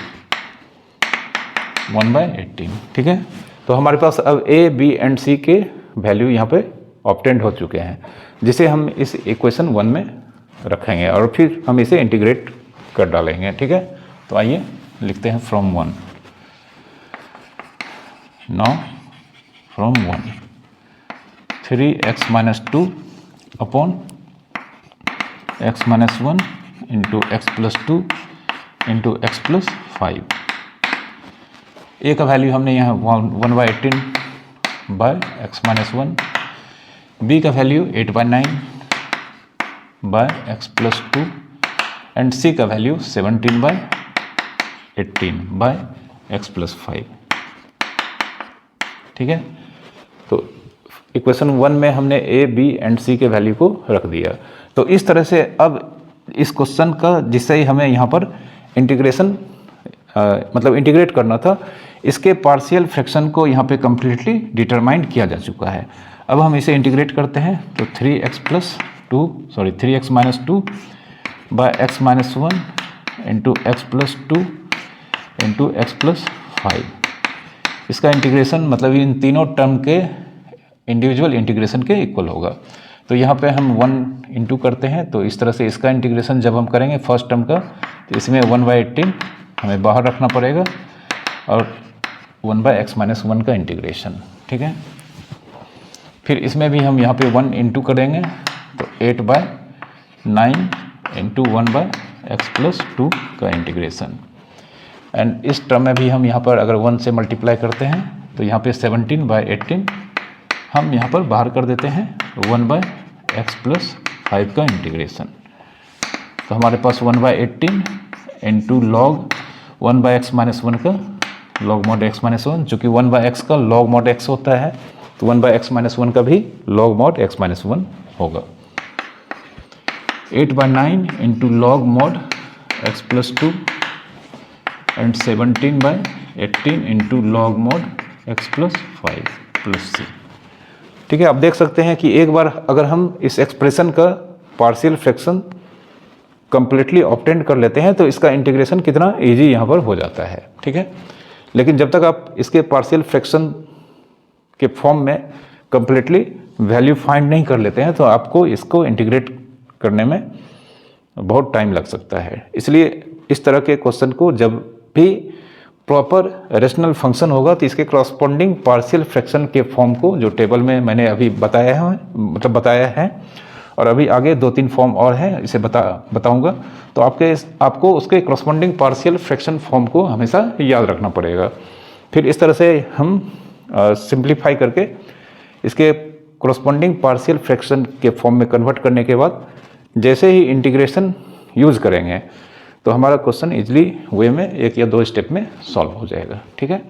1/18, ठीक है। तो हमारे पास अब a, b एंड c के वैल्यू यहाँ पे ऑब्टेंड हो चुके हैं, जिसे हम इस इक्वेशन 1 में रखेंगे और फिर हम इसे इंटीग्रेट कर डालेंगे, ठीक है। तो आइए लिखते हैं from 1। Now from 1 3x - 2 upon x - 1 into x + 2 into x + 5। a का वैल्यू हमने यहाँ 1/18/x - 1, b का वैल्यू 8/9/x + 2 एंड c का वैल्यू 17/18/x + 5, ठीक है। तो इक्वेशन 1 में हमने a, b एंड c के वैल्यू को रख दिया। तो इस तरह से अब इस क्वेश्चन का, जिससे ही हमें यहाँ पर इंटीग्रेशन मतलब इंटीग्रेट करना था, इसके पार्शियल फ्रैक्शन को यहाँ पे कम्प्लीटली डिटरमाइन किया जा चुका है। अब हम इसे इंटीग्रेट करते हैं तो 3x - 2/x - 1 into x + 2 into x + 5। इसका इंटीग्रेशन मतलब इन तीनों टर्म के इंडिविजुअल इंटीग्रेशन के इक्वल होगा। तो यहाँ पे हम 1 इंटू करते हैं, तो इस तरह से इसका इंटीग्रेशन जब हम करेंगे फर्स्ट टर्म का, तो इसमें 1/18 हमें बाहर रखना पड़ेगा और 1/x - 1 का इंटीग्रेशन, ठीक है। फिर इसमें भी हम यहाँ पे 1 इंटू करेंगे तो 8/9 इंटू 1/x + 2 का इंटीग्रेशन। एंड इस टर्म में भी हम यहाँ पर अगर 1 से मल्टीप्लाई करते हैं तो यहाँ पे 17/18 हम यहाँ पर बाहर कर देते हैं 1/x + 5 का इंटीग्रेशन। तो हमारे पास 1/18 इंटू लॉग 1/x - 1 का लॉग mod x - 1, चूँकि 1/x का लॉग mod x होता है तो 1/x - 1 का भी log mod x - 1 होगा। 8/9 into log mod x + 2 and 17/18 into log mod x + 5 plus c, ठीक है। आप देख सकते हैं कि एक बार अगर हम इस एक्सप्रेशन का पार्शियल फ्रैक्शन कंप्लीटली ऑब्टेन कर लेते हैं तो इसका इंटीग्रेशन कितना इजी यहाँ पर हो जाता है। ठीक है, लेकिन जब तक आप इसके पार्शियल फ्रैक्शन के फॉर्म में कंप्लीटली वैल्यू फाइंड नहीं कर लेते हैं तो आपको इसको इंटीग्रेट करने में बहुत टाइम लग सकता है। इसलिए इस तरह के क्वेश्चन को जब भी प्रॉपर रेशनल फंक्शन होगा तो इसके कॉरस्पॉन्डिंग पार्शियल फ्रैक्शन के फॉर्म को, जो टेबल में मैंने अभी बताया है और अभी आगे 2-3 फॉर्म और हैं, इसे बताऊंगा, तो आपको उसके कॉरस्पॉन्डिंग पार्शियल फ्रैक्शन फॉर्म को हमेशा याद रखना पड़ेगा। फिर इस तरह से हम सिंप्लीफाई करके इसके कॉरस्पॉन्डिंग पार्शियल फ्रैक्शन के फॉर्म में कन्वर्ट करने के बाद जैसे ही इंटीग्रेशन यूज़ करेंगे तो हमारा क्वेश्चन इजली वे में 1 या 2 स्टेप में सॉल्व हो जाएगा। ठीक है,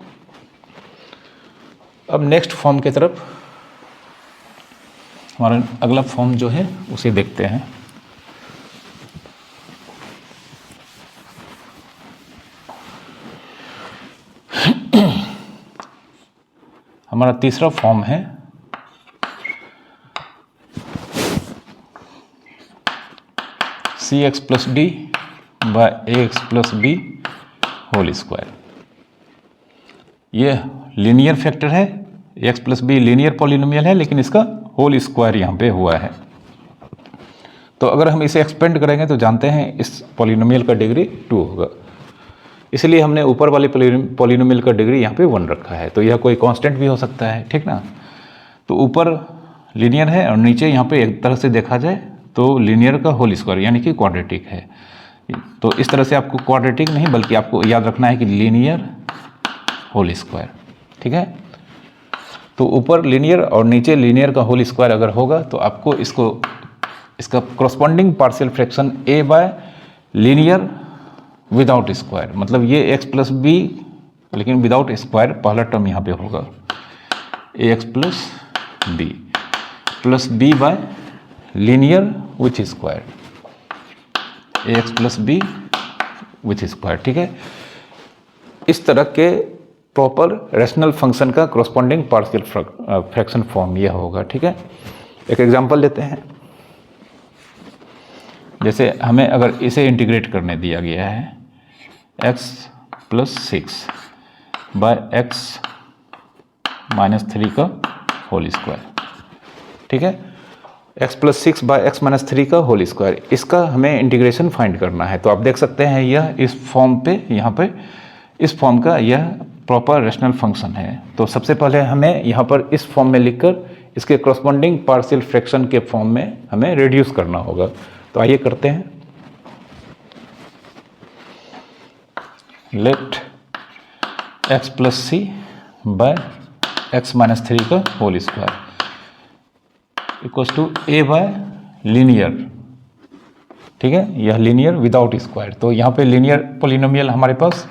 अब नेक्स्ट फॉर्म की तरफ, हमारा अगला फॉर्म जो है उसे देखते हैं। हमारा तीसरा फॉर्म है cx plus d by ax plus b whole square. ये लीनियर फैक्टर है, x plus b linear polynomial है, लेकिन इसका होल स्क्वायर यहाँ पे हुआ है। तो अगर हम इसे एक्सपेंड करेंगे तो जानते हैं इस पॉलिनोमियल का डिग्री 2 होगा, इसलिए हमने ऊपर वाले पॉलिनोमियल का डिग्री यहाँ पे 1 रखा है। तो यह कोई कांस्टेंट भी हो सकता है, ठीक ना। तो ऊपर लीनियर है और नीचे यहाँ पे एक तरह से देखा जाए तो लीनियर का होल स्क्वायर यानी कि क्वाड्रेटिक है। तो इस तरह से आपको क्वाड्रेटिक नहीं बल्कि आपको याद रखना है कि लीनियर होल स्क्वायर। ठीक है, तो ऊपर लीनियर और नीचे लीनियर का होल स्क्वायर अगर होगा तो आपको इसका corresponding partial fraction a by linear without square, मतलब ये x प्लस बी लेकिन विदाउट स्क्वायर पहला टर्म यहाँ पे होगा, ax plus b plus b by linear with square, ax plus b with square. ठीक है, इस तरह के प्रॉपर रेशनल फंक्शन का कॉरस्पॉन्डिंग पार्शियल फ्रैक्शन फॉर्म यह होगा। ठीक है, एक एग्जांपल लेते हैं। जैसे हमें अगर इसे इंटीग्रेट करने दिया गया है x plus 6 by x minus 3 का होल स्क्वायर। ठीक है, x plus 6 by x minus 3 का होल स्क्वायर, इसका हमें इंटीग्रेशन फाइंड करना है। तो आप देख सकते हैं यह इस फॉर्म पे, यहाँ पे इस फॉर्म का यह प्रॉपर रेशनल फंक्शन है। तो सबसे पहले हमें यहाँ पर इस फॉर्म में लिखकर इसके कॉरस्पॉन्डिंग पार्शियल फ्रैक्शन के फॉर्म में हमें रिड्यूस करना होगा। तो आइए करते हैं। Let x plus c by x minus 3 का whole square equals to a by linear. ठीक है, यह लीनियर विदाउट स्क्वायर। तो यहाँ पे लीनियर पॉलिनोमियल हमारे पास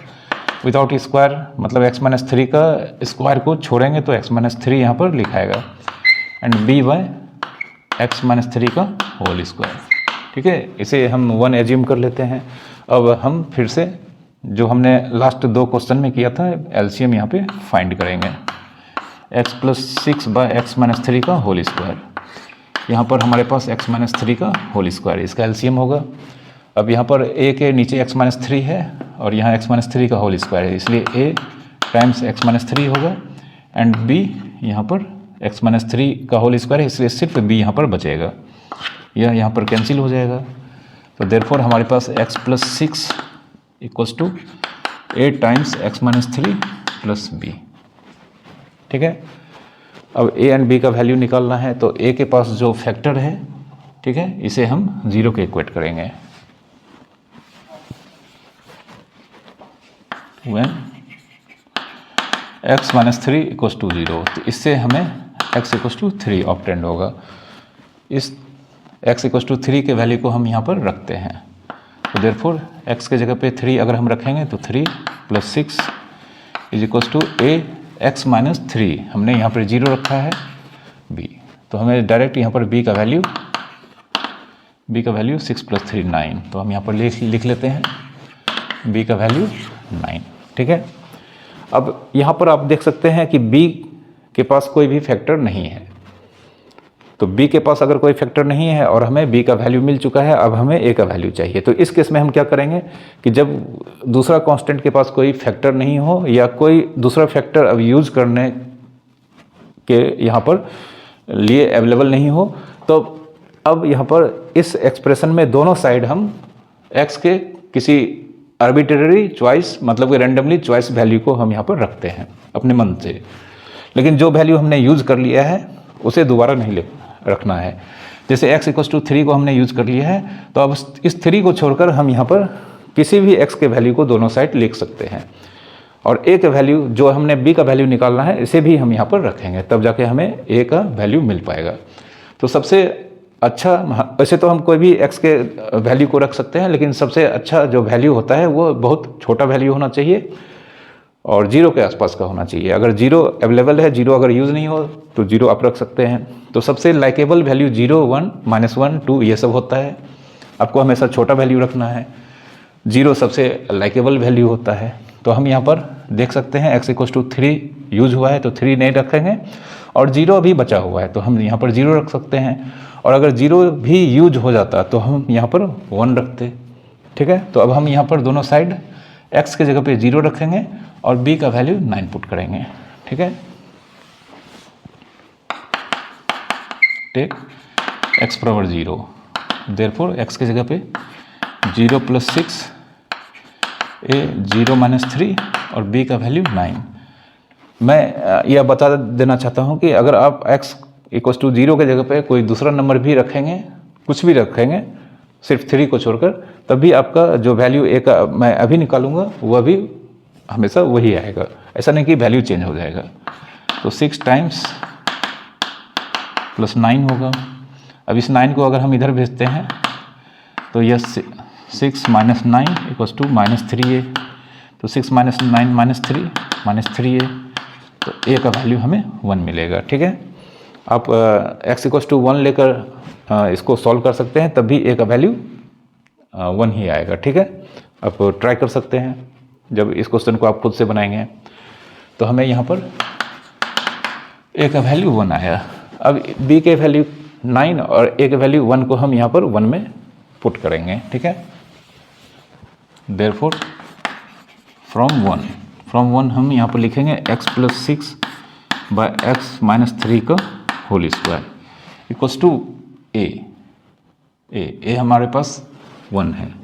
विदाउट स्क्वायर मतलब x माइनस 3 का स्क्वायर को छोड़ेंगे तो x माइनस 3 यहाँ पर लिखाएगा and b by x minus 3 का होल स्क्वायर। ठीक है, इसे हम 1 एज्यूम कर लेते हैं। अब हम फिर से जो हमने लास्ट 2 क्वेश्चन में किया था एलसीएम यहाँ पे फाइंड करेंगे। x plus 6 by x minus 3 का होल स्क्वायर, यहाँ पर हमारे पास x माइनस 3 का होल स्क्वायर, इसका एलसीएम होगा। अब यहाँ पर a के नीचे x माइनस 3 है और यहाँ x माइनस 3 का होल स्क्वायर है, इसलिए a टाइम्स x माइनस 3 होगा एंड b यहाँ पर x माइनस 3 का होल स्क्वायर है, इसलिए सिर्फ b यहाँ पर बचेगा, यह यहाँ पर कैंसिल हो जाएगा। तो देयरफॉर हमारे पास x plus 6 equals to a times x minus 3 plus b। ठीक है, अब a एंड b का वैल्यू निकालना है। तो a के पास जो फैक्टर है, ठीक है, इसे हम 0 के इक्वेट करेंगे। when x minus 3 equals to 0, तो इससे हमें x इक्वल्स टू 3 ऑब्टेंड होगा। इस x इक्वल्स टू 3 के वैल्यू को हम यहाँ पर रखते हैं। तो देयरफॉर x के जगह पे 3 अगर हम रखेंगे तो 3 plus 6 is equals to a x minus 3, हमने यहाँ पर 0 रखा है b, तो हमें डायरेक्ट यहाँ पर b का वैल्यू 6 प्लस 3 9, तो हम यहाँ पर लिख लेते हैं b का वैल्यू 9। ठीक है, अब यहाँ पर आप देख सकते हैं कि b के पास कोई भी फैक्टर नहीं है, तो b के पास अगर कोई फैक्टर नहीं है और हमें b का वैल्यू मिल चुका है, अब हमें a का वैल्यू चाहिए। तो इस केस में हम क्या करेंगे कि जब दूसरा कांस्टेंट के पास कोई फैक्टर नहीं हो या कोई दूसरा फैक्टर अब यूज करने के यहाँ पर लिए अवेलेबल नहीं हो, तो अब यहाँ पर इस एक्सप्रेशन में दोनों साइड हम x के किसी आर्बिट्रेरी चॉइस, मतलब कि रैंडमली चॉइस वैल्यू को हम यहाँ पर रखते हैं अपने मन से। लेकिन जो वैल्यू हमने यूज़ कर लिया है उसे दोबारा नहीं रखना है। जैसे x = 3 को हमने यूज़ कर लिया है, तो अब इस 3 को छोड़कर हम यहाँ पर किसी भी x के वैल्यू को दोनों साइड लिख सकते हैं, और a का वैल्यू जो हमने b का वैल्यू निकालना है इसे भी हम यहाँ पर रखेंगे, तब जाके हमें a का वैल्यू मिल पाएगा। तो सबसे अच्छा, वैसे तो हम कोई भी x के वैल्यू को रख सकते हैं, लेकिन सबसे अच्छा जो वैल्यू होता है वो बहुत छोटा वैल्यू होना चाहिए और 0 के आसपास का होना चाहिए। अगर 0 अवेलेबल है, 0 अगर यूज़ नहीं हो तो 0 आप रख सकते हैं। तो सबसे लाइकेबल वैल्यू 0, 1, -1, 2 ये सब होता है। आपको हमेशा छोटा वैल्यू रखना है। 0 सबसे लाइकेबल वैल्यू होता है। तो हम यहाँ पर देख सकते हैं x = 3 यूज हुआ है तो 3 नहीं रखेंगे, और 0 अभी बचा हुआ है तो हम यहाँ पर 0 रख सकते हैं, और अगर 0 भी यूज हो जाता तो हम यहाँ पर 1 रखते। ठीक है, तो अब हम यहाँ पर दोनों साइड x के जगह पे 0 रखेंगे और b का वैल्यू 9 पुट करेंगे। ठीक है, टेक x⁻0, देयरफॉर x के जगह पे 0 + 6, a 0 - 3 और b का वैल्यू 9। मैं यह बता देना चाहता हूँ कि अगर आप x = 0 के जगह पे कोई दूसरा नंबर भी रखेंगे, कुछ भी रखेंगे सिर्फ 3 को छोड़कर, तब भी आपका जो वैल्यू a का मैं अभी निकालूंगा वह भी हमेशा वही आएगा। ऐसा नहीं कि वैल्यू चेंज हो जाएगा। तो 6 टाइम्स +9 होगा। अब इस 9 को अगर हम इधर भेजते हैं तो यह 6 - 9 = -3a। तो 6 - 9 - 3a, तो a का वैल्यू हमें 1 मिलेगा। ठीक है, आप x = 1 लेकर इसको सॉल्व कर सकते हैं, तब भी a का वैल्यू 1 ही आएगा। ठीक है, आप ट्राई कर सकते हैं जब इस क्वेश्चन को आप खुद से बनाएंगे। तो हमें यहाँ पर a का वैल्यू 1 आया। अब b के वैल्यू 9 और a के वैल्यू 1 को हम यहाँ पर 1 में पुट करेंगे। ठीक है, देयरफॉर फ्रॉम 1 हम यहाँ पर लिखेंगे x + 6 / x - 3 का होल स्क्वायर = a हमारे पास 1 है,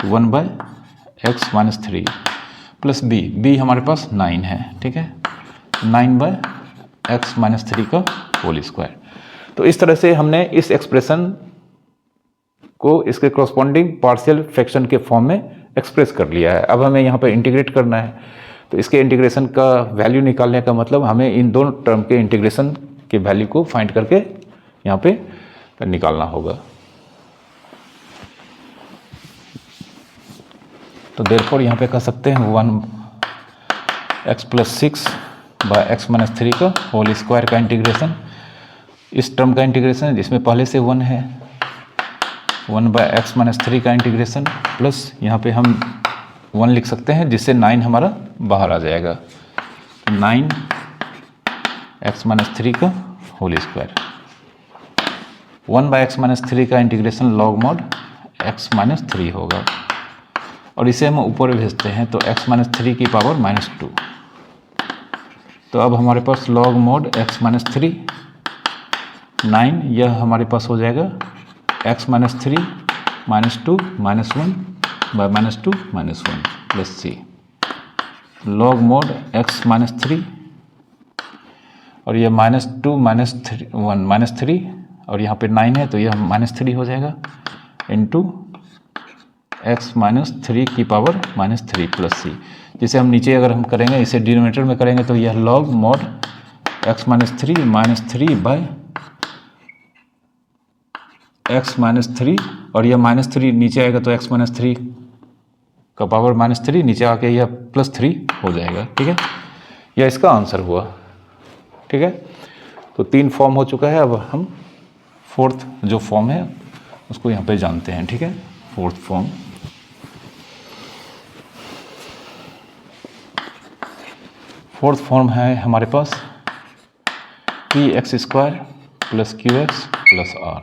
1/x - 3 प्लस b हमारे पास 9 है। ठीक है, 9/x - 3 का होल स्क्वायर। तो इस तरह से हमने इस एक्सप्रेशन को इसके कॉरस्पॉन्डिंग पार्शियल फ्रैक्शन के फॉर्म में एक्सप्रेस कर लिया है। अब हमें यहाँ पर इंटीग्रेट करना है, तो इसके इंटीग्रेशन का वैल्यू निकालने का मतलब हमें इन दोनों टर्म के इंटीग्रेशन के वैल्यू को फाइंड करके यहाँ पे निकालना होगा। तो देयरफॉर यहाँ पे कह सकते हैं 1x + 6 / x - 3 का होल स्क्वायर का इंटीग्रेशन, इस टर्म का इंटीग्रेशन जिसमें पहले से 1 है, 1/x - 3 का इंटीग्रेशन, प्लस यहाँ पे हम 1 लिख सकते हैं जिससे 9 हमारा बाहर आ जाएगा, 9x - 3 का होल स्क्वायर। 1/x - 3 का इंटीग्रेशन log mod x - 3 होगा, और इसे हम ऊपर भेजते हैं तो x - 3 की पावर -2। तो अब हमारे पास log mod x - 3 9, यह हमारे पास हो जाएगा x - 3 -2 -1 / -2 -1 plus c log mod x - 3, और यह -2 -1 -3, और यहाँ पे 9 है तो यह -3 हो जाएगा इंटू x - 3 की पावर -3 प्लस c, जिसे हम नीचे अगर हम करेंगे, इसे डिनोमिनेटर में करेंगे तो यह log mod x - 3 -3 x - 3, और यह -3 नीचे आएगा तो x - 3 का पावर -3 नीचे आके यह +3 हो जाएगा। ठीक है, यह इसका आंसर हुआ। ठीक है, तो 3 फॉर्म हो चुका है। अब हम 4th जो फॉर्म है उसको यहाँ पे जानते हैं। ठीक है, 4th फॉर्म, है हमारे पास 3x² plus q x plus r,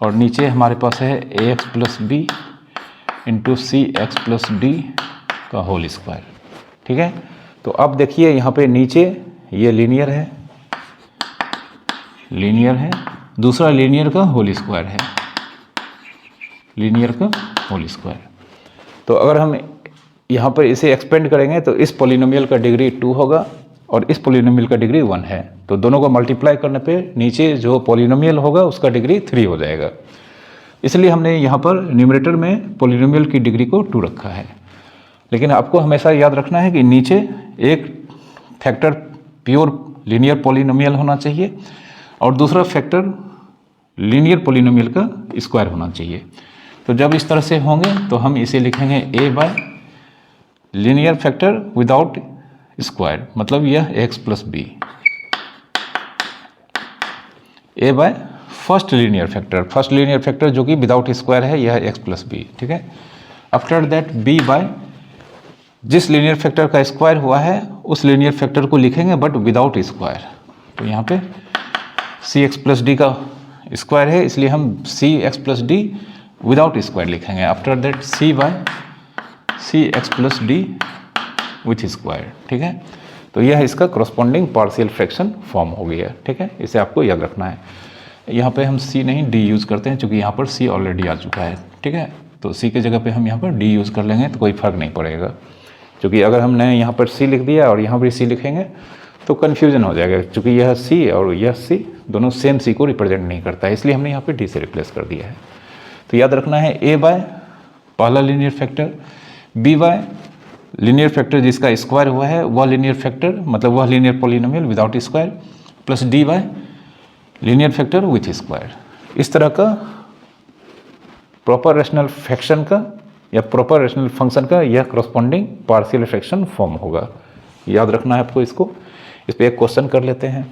और नीचे हमारे पास है a x plus b into c x plus d का होल स्क्वायर। ठीक है, तो अब देखिए यहाँ पे नीचे ये लीनियर है, दूसरा लीनियर का होल स्क्वायर है, लीनियर का होल स्क्वायर। तो अगर हम यहाँ पर इसे एक्सपेंड करेंगे तो इस पॉलिनोमियल का डिग्री 2 होगा और इस पॉलिनोमियल का डिग्री 1 है, तो दोनों को मल्टीप्लाई करने पे नीचे जो पॉलिनोमियल होगा उसका डिग्री 3 हो जाएगा। इसलिए हमने यहाँ पर न्यूमरेटर में पॉलिनोमियल की डिग्री को 2 रखा है। लेकिन आपको हमेशा याद रखना है कि नीचे एक फैक्टर प्योर लीनियर पॉलिनोमियल होना चाहिए और दूसरा फैक्टर लीनियर पॉलिनोमियल का स्क्वायर होना चाहिए। तो जब इस तरह से होंगे तो हम इसे लिखेंगे a by linear factor without square, मतलब यह x plus b, a by first linear factor जो कि विदाउट स्क्वायर है, यह x प्लस बी। ठीक है, आफ्टर दैट b बाय जिस लीनियर फैक्टर का स्क्वायर हुआ है उस लीनियर फैक्टर को लिखेंगे बट विदाउट स्क्वायर। तो यहाँ पे सी एक्स प्लस डी का स्क्वायर है इसलिए हम c x plus d without square लिखेंगे। After that c by c x plus d with square. ठीक है, तो यह इसका करस्पॉन्डिंग पार्शियल फ्रैक्शन फॉर्म हो गया। ठीक है, इसे आपको याद रखना है। यहाँ पे हम सी नहीं डी यूज़ करते हैं क्योंकि यहाँ पर सी ऑलरेडी आ चुका है। ठीक है, तो सी के जगह पे हम यहाँ पर डी यूज़ कर लेंगे तो कोई फ़र्क नहीं पड़ेगा, क्योंकि अगर हमने यहाँ पर सी लिख दिया और यहाँ पर सी लिखेंगे तो कन्फ्यूजन हो जाएगा, क्योंकि यह सी और यह सी दोनों सेम सी को रिप्रेजेंट नहीं करता है, इसलिए हमने यहाँ पे डी से रिप्लेस कर दिया है। तो याद रखना है ए बाय पहला linear factor, b by linear factor जिसका स्क्वायर हुआ है वह लीनियर फैक्टर, मतलब वह linear polynomial without square, plus d by linear factor with square. इस तरह का प्रॉपर रेशनल फ्रैक्शन का या प्रॉपर रेशनल फंक्शन का यह करस्पॉन्डिंग पार्शियल फ्रैक्शन फॉर्म होगा। याद रखना है आपको इसको। इस पर एक क्वेश्चन कर लेते हैं।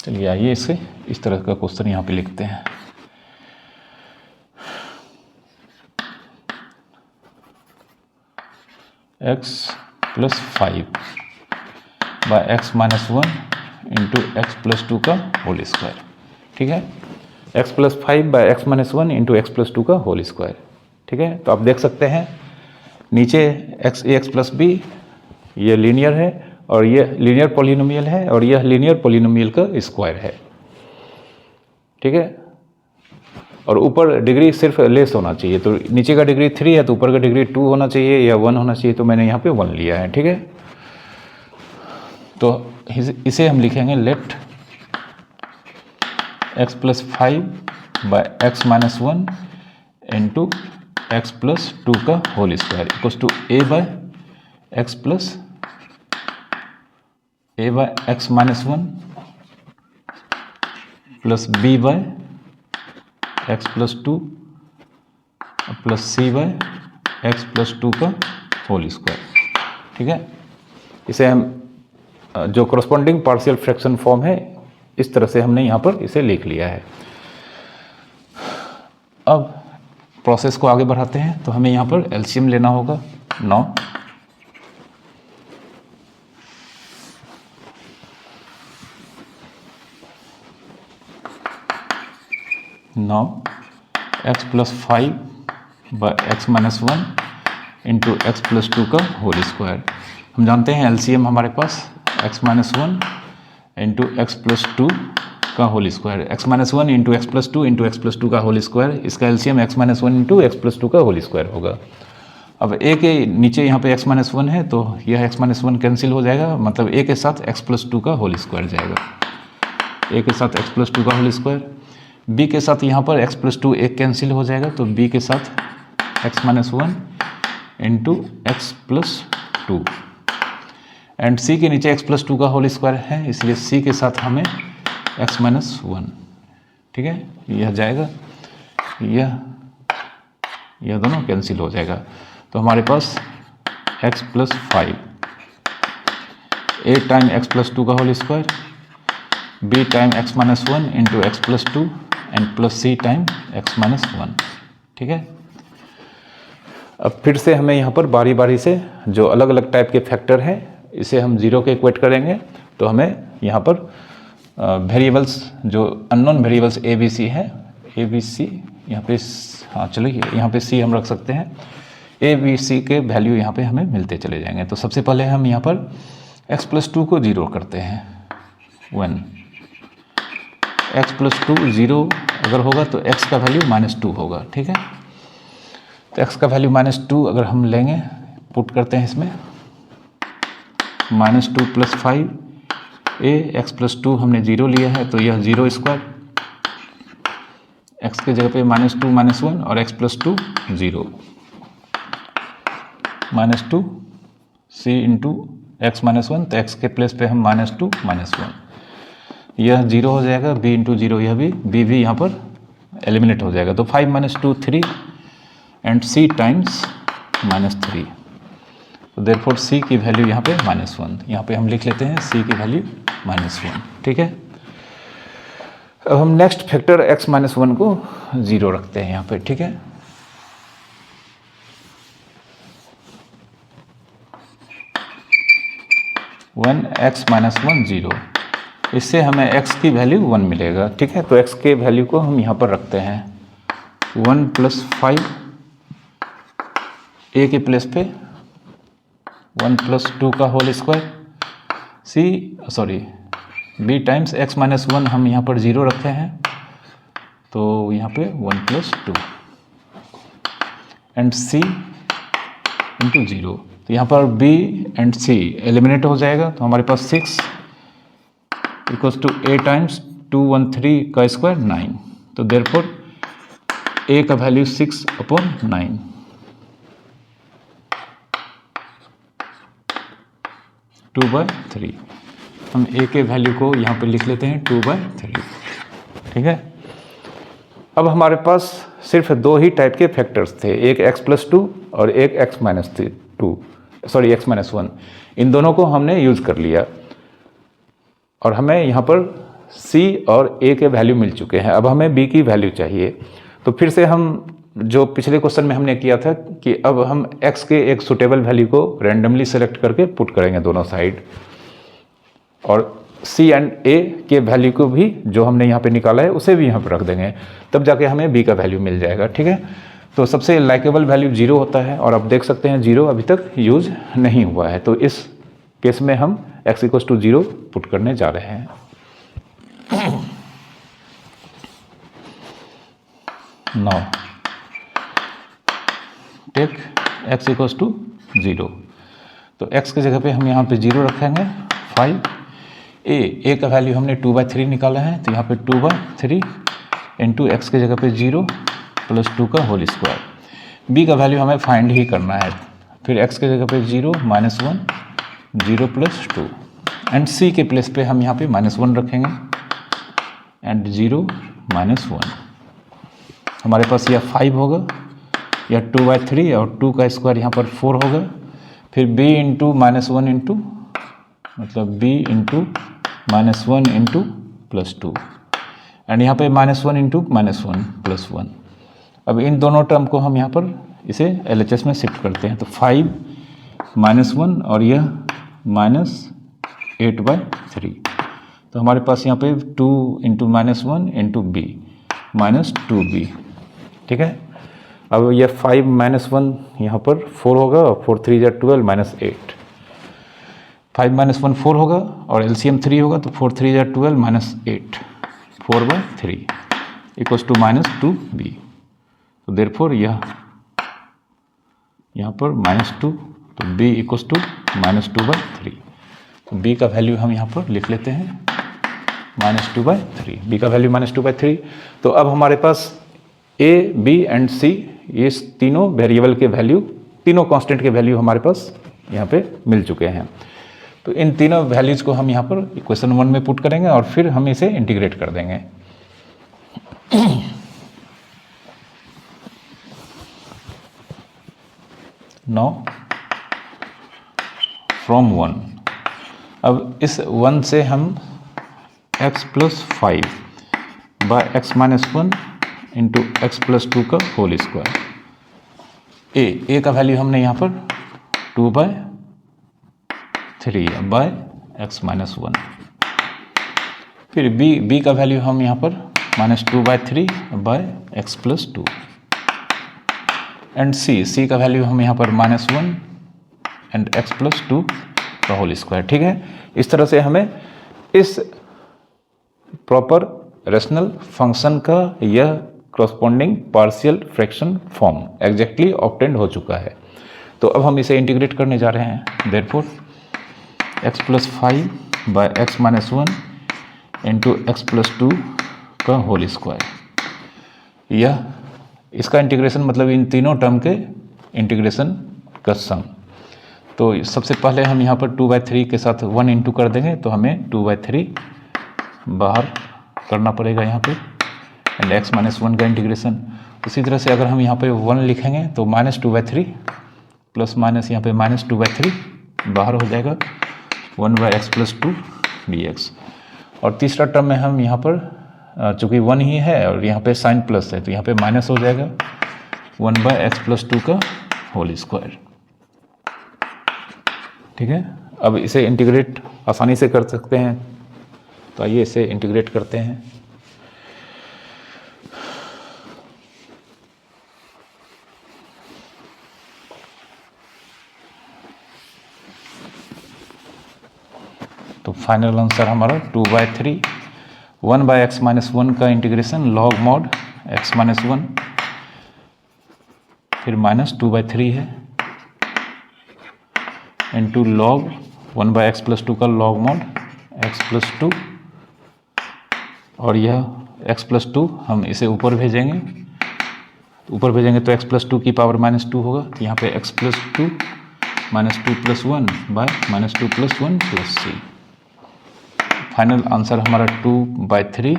चलिए आइए इसे इस तरह का क्वेश्चन यहाँ पे लिखते हैं। x plus 5 by x minus 1 into x plus 2 का होल स्क्वायर। ठीक है, x plus 5 by x minus 1 into x plus 2 का होल स्क्वायर। ठीक है, तो आप देख सकते हैं नीचे एक्स प्लस बी ये लीनियर है और यह लीनियर पॉलिनोमियल है और यह लीनियर पॉलिनोमियल का स्क्वायर है। ठीक है, और ऊपर डिग्री सिर्फ लेस होना चाहिए, तो नीचे का डिग्री 3 है तो ऊपर का डिग्री 2 होना चाहिए या 1 होना चाहिए, तो मैंने यहाँ पे 1 लिया है। ठीक है, तो इसे हम लिखेंगे let x plus 5 by x minus 1 into x plus 2 का whole square equals to a by x plus a by x minus 1 plus b by x plus 2 plus c by x plus 2 का whole square. ठीक है, इसे हम जो corresponding partial fraction form है इस तरह से हमने यहाँ पर इसे लिख लिया है। अब प्रोसेस को आगे बढ़ाते हैं, तो हमें यहाँ पर एलसीएम लेना होगा। 9 x plus 5 by x minus 1 into x plus 2 का होल स्क्वायर। हम जानते हैं एलसीएम हमारे पास x minus 1 into x plus 2 का whole square, x minus 1 into x plus 2 into x plus 2 का होल स्क्वायर, इसका LCM x minus 1 into x plus 2 का होल स्क्वायर होगा। अब ए के नीचे यहाँ पे एक्स माइनस 1 है तो यह एक्स माइनस 1 कैंसिल हो जाएगा, मतलब ए के साथ एक्स प्लस 2 का होल स्क्वायर जाएगा, ए के साथ एक्स प्लस 2 का होल स्क्वायर। बी के साथ यहाँ पर एक्स प्लस 2 एक कैंसिल हो जाएगा, तो बी के साथ x minus 1 into x plus 2 and c के नीचे एक्स प्लस 2 का होल स्क्वायर है, इसलिए सी के साथ हमें एक्स माइनस 1। ठीक है, यह जाएगा, यह दोनों कैंसिल हो जाएगा, तो हमारे पास x plus 5 a time x plus 2 का whole square, b time x minus 1 into x plus 2 and plus c time x minus 1। ठीक है, अब फिर से हमें यहाँ पर बारी बारी से जो अलग अलग टाइप के फैक्टर हैं इसे हम जीरो के इक्वेट करेंगे तो हमें यहाँ पर वेरिएबल्स जो unknown variables a b c है, ए बी सी यहाँ पे, हाँ चलिए यहाँ पे सी हम रख सकते हैं, ए बी सी के वैल्यू यहाँ पे हमें मिलते चले जाएंगे। तो सबसे पहले हम यहाँ पर x+2 को 0 करते हैं। 1 x+2 0 अगर होगा तो x का वैल्यू -2 होगा, ठीक है। तो x का वैल्यू -2 अगर हम लेंगे, पुट करते हैं इसमें, -2 + 5 a, x+2 हमने 0 लिया है तो यह 0 स्क्वायर, x के जगह पे -2 -1 और x+2 0, -2 c इंटू x -1, तो x के प्लेस पे हम -2 -1, यह 0 हो जाएगा, b इंटू 0 यह भी, b भी यहाँ पर एलिमिनेट हो जाएगा। तो 5 - 2 3 एंड c टाइम्स -3, तो देयरफॉर c की वैल्यू यहाँ पे -1, यहाँ पे हम लिख लेते हैं c की वैल्यू -1, ठीक है। अब हम नेक्स्ट फैक्टर x - 1 को 0 रखते हैं यहाँ पे, ठीक है। वन x - 1 0, इससे हमें x की वैल्यू 1 मिलेगा, ठीक है। तो x के वैल्यू को हम यहाँ पर रखते हैं 1 + 5 a के प्लेस पे 1 + 2 का whole square, b times x - 1 हम यहाँ पर 0 रखे हैं, तो यहाँ पे 1 + 2 एंड c इंटू 0, तो यहाँ पर b एंड c एलिमिनेट हो जाएगा, तो हमारे पास 6 = a टाइम्स 213 का स्क्वायर 9, तो देयरफॉर a का वैल्यू 6/9, 2/3, हम a के वैल्यू को यहाँ पे लिख लेते हैं 2/3, ठीक है। अब हमारे पास सिर्फ 2 ही टाइप के फैक्टर्स थे, एक x+2 और एक x - 1, इन दोनों को हमने यूज़ कर लिया और हमें यहाँ पर c और a के वैल्यू मिल चुके हैं। अब हमें b की वैल्यू चाहिए, तो फिर से हम जो पिछले क्वेश्चन में हमने किया था कि अब हम x के एक सुटेबल वैल्यू को रैंडमली सेलेक्ट करके पुट करेंगे दोनों साइड, और c एंड a के वैल्यू को भी जो हमने यहाँ पे निकाला है उसे भी यहाँ पे रख देंगे, तब जाके हमें b का वैल्यू मिल जाएगा, ठीक है। तो सबसे लाइकेबल वैल्यू 0 होता है, और आप देख सकते हैं 0 अभी तक यूज नहीं हुआ है, तो इस केस में हम x = 0 पुट करने जा रहे हैं। नाउ टेक x = 0, तो x की जगह पे हम यहाँ पे 0 रखेंगे। 5 a का वैल्यू हमने 2/3 निकाला है, तो यहाँ पे 2/3 इंटू x की जगह पे 0 + 2 का होल स्क्वायर, b का वैल्यू हमें फाइंड ही करना है, फिर x की जगह पे 0 - 1 0 + 2 एंड c के प्लेस पे हम यहाँ पे -1 रखेंगे एंड 0 - 1, हमारे पास यह 5 होगा, यह 2/3 और 2 का स्क्वायर यहाँ पर 4 होगा, फिर b इंटू -1 इंटू मतलब b इंटू -1 इंटू +2 एंड यहाँ पे -1 इंटू -1 +1। अब इन दोनों टर्म को हम यहाँ पर इसे LHS में शिफ्ट करते हैं, तो 5 -1 और यह -8/3, तो हमारे पास यहाँ पे 2 इंटू -1 इंटू b -2b, ठीक है। अब यह 5 - 1 यहाँ पर 4 होगा और 4 3 = 12 -8, 5 - 1 4 होगा और LCM 3 होगा, तो 4 3 = 12 -8, 4/3 = -2b, तो देयरफॉर यह यहाँ पर -2, तो b = -2/3, तो b का वैल्यू हम यहाँ पर लिख लेते हैं -2/3, b का वैल्यू -2/3। तो अब हमारे पास a, b एंड c ये तीनों वेरिएबल के वैल्यू, तीनों कांस्टेंट के वैल्यू हमारे पास यहाँ पे मिल चुके हैं। तो इन तीनों वैल्यूज़ को हम यहाँ पर इक्वेशन 1 में पुट करेंगे और फिर हम इसे इंटीग्रेट कर देंगे। नाउ फ्रॉम 1, अब इस 1 से हम x + 5 by x - 1 into x + 2 का होल स्क्वायर, a का वैल्यू हमने यहाँ पर 2/3 बाय एक्स माइनस 1। फिर b का वैल्यू हम यहाँ पर -2/3 by x plus 2 and c का वैल्यू हम यहाँ पर -1 एंड एक्स प्लस 2 का होल स्क्वायर। ठीक है, इस तरह से हमें इस प्रॉपर रेशनल फंक्शन का यह corresponding partial fraction form exactly obtained हो चुका है। तो अब हम इसे इंटीग्रेट करने जा रहे हैं। Therefore x plus 5 by x minus 1 into x plus 2 का होल स्क्वायर। यह इसका इंटीग्रेशन मतलब इन तीनों टर्म के इंटीग्रेशन का सम। तो सबसे पहले हम यहाँ पर 2/3 के साथ 1 इंटू कर देंगे, तो हमें 2/3 बाहर करना पड़ेगा यहाँ पे, एंड x माइनस 1 का इंटीग्रेशन। उसी तरह से अगर हम यहाँ पे 1 लिखेंगे तो -2/3 प्लस माइनस यहाँ पे -2/3 बाहर हो जाएगा, 1/x प्लस 2 dx। और तीसरा टर्म में हम यहाँ पर चूँकि 1 ही है और यहाँ पे साइन प्लस है तो यहाँ पे माइनस हो जाएगा, 1/x प्लस 2 का होल स्क्वायर। ठीक है, अब इसे इंटीग्रेट आसानी से कर सकते हैं, तो आइए इसे इंटीग्रेट करते हैं। तो फाइनल आंसर हमारा 2/3 1/x माइनस 1 का integration log mod x minus 1 फिर -2/3 है इंटू लॉग 1/x प्लस 2 का लॉग मॉड x प्लस 2, और यह x प्लस 2 हम इसे ऊपर भेजेंगे, तो x प्लस 2 की पावर -2 होगा, तो यहाँ पे x plus 2 -2 plus 1 by -2 plus 1 plus c। Final answer हमारा 2/3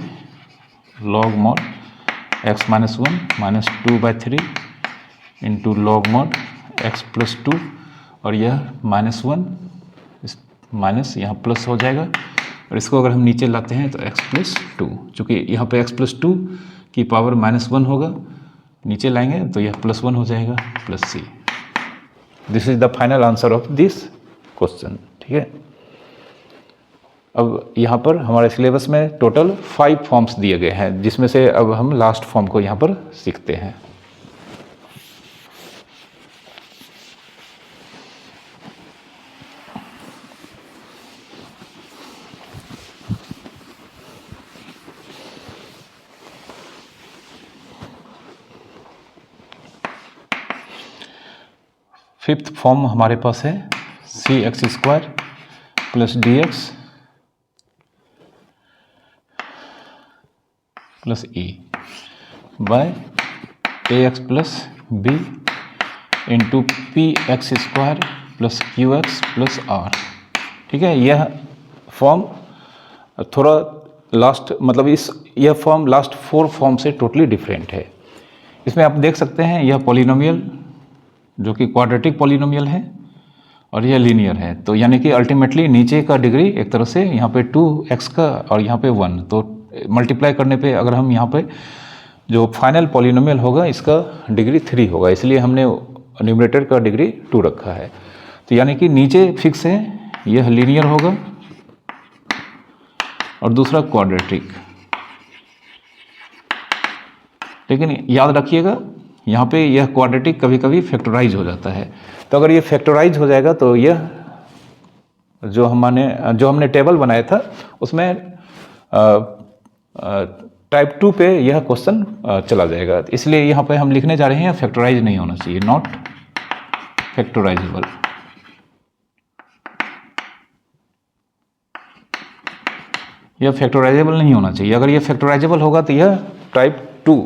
log mod x minus 1 -2/3 into log mod x plus 2, और यह -1 माइनस यहाँ प्लस हो जाएगा, और इसको अगर हम नीचे लाते हैं तो x प्लस 2, चूँकि यहाँ पे x प्लस 2 की पावर -1 होगा, नीचे लाएंगे तो यह +1 हो जाएगा plus c। This is the final answer of this question. ठीक है, अब यहाँ पर हमारे सिलेबस में टोटल 5 फॉर्म्स दिए गए हैं, जिसमें से अब हम लास्ट फॉर्म को यहाँ पर सीखते हैं। फिफ्थ फॉर्म हमारे पास है cx² plus dx plus e by ax plus b into px² plus qx plus r। ठीक है, यह फॉर्म थोड़ा लास्ट मतलब यह फॉर्म लास्ट 4 फॉर्म से टोटली डिफरेंट है। इसमें आप देख सकते हैं यह पॉलिनोमियल जो कि क्वाड्रेटिक पॉलिनोमियल है और यह लीनियर है, तो यानी कि अल्टीमेटली नीचे का डिग्री एक तरह से यहाँ पे 2x का और यहाँ पे 1, तो मल्टीप्लाई करने पे अगर हम यहाँ पे जो फाइनल पॉलिनोमियल होगा इसका डिग्री 3 होगा, इसलिए हमने न्यूमरेटर का डिग्री 2 रखा है। तो यानी कि नीचे फिक्स है, यह लीनियर होगा और दूसरा क्वाड्रेटिक। लेकिन याद रखिएगा यहाँ पे यह क्वाड्रेटिक कभी कभी फैक्टराइज हो जाता है, तो अगर ये फैक्टराइज हो जाएगा तो यह जो हमने टेबल बनाया था उसमें टाइप 2 पे यह क्वेश्चन चला जाएगा, इसलिए यहाँ पे हम लिखने जा रहे हैं फैक्टराइज नहीं होना चाहिए, नॉट फैक्टराइजेबल। यह फैक्टराइजेबल नहीं होना चाहिए, अगर यह फैक्टराइजेबल होगा तो यह टाइप 2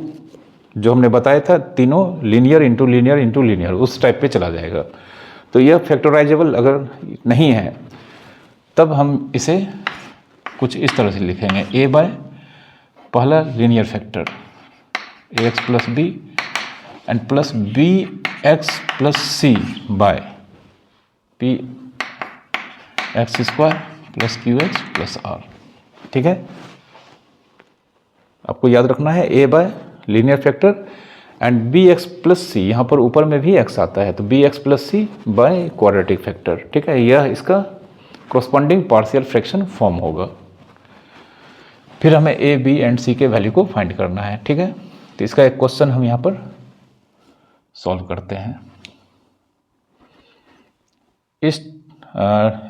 जो हमने बताया था तीनों linear into linear into linear उस टाइप पे चला जाएगा। तो यह फैक्टराइजेबल अगर नहीं है तब हम इसे कुछ इस तरह से लिखेंगे, a बाय पहला linear factor ax plus b and plus bx plus c by px² plus qx plus r। ठीक है, आपको याद रखना है a by linear factor and bx plus c, यहाँ पर ऊपर में भी x आता है तो bx plus c by quadratic factor. ठीक है, यह इसका कोरस्पॉन्डिंग पार्शियल फ्रैक्शन फॉर्म होगा। फिर हमें ए, बी एंड सी के वैल्यू को फाइंड करना है, ठीक है। तो इसका एक क्वेश्चन हम यहाँ पर सॉल्व करते हैं।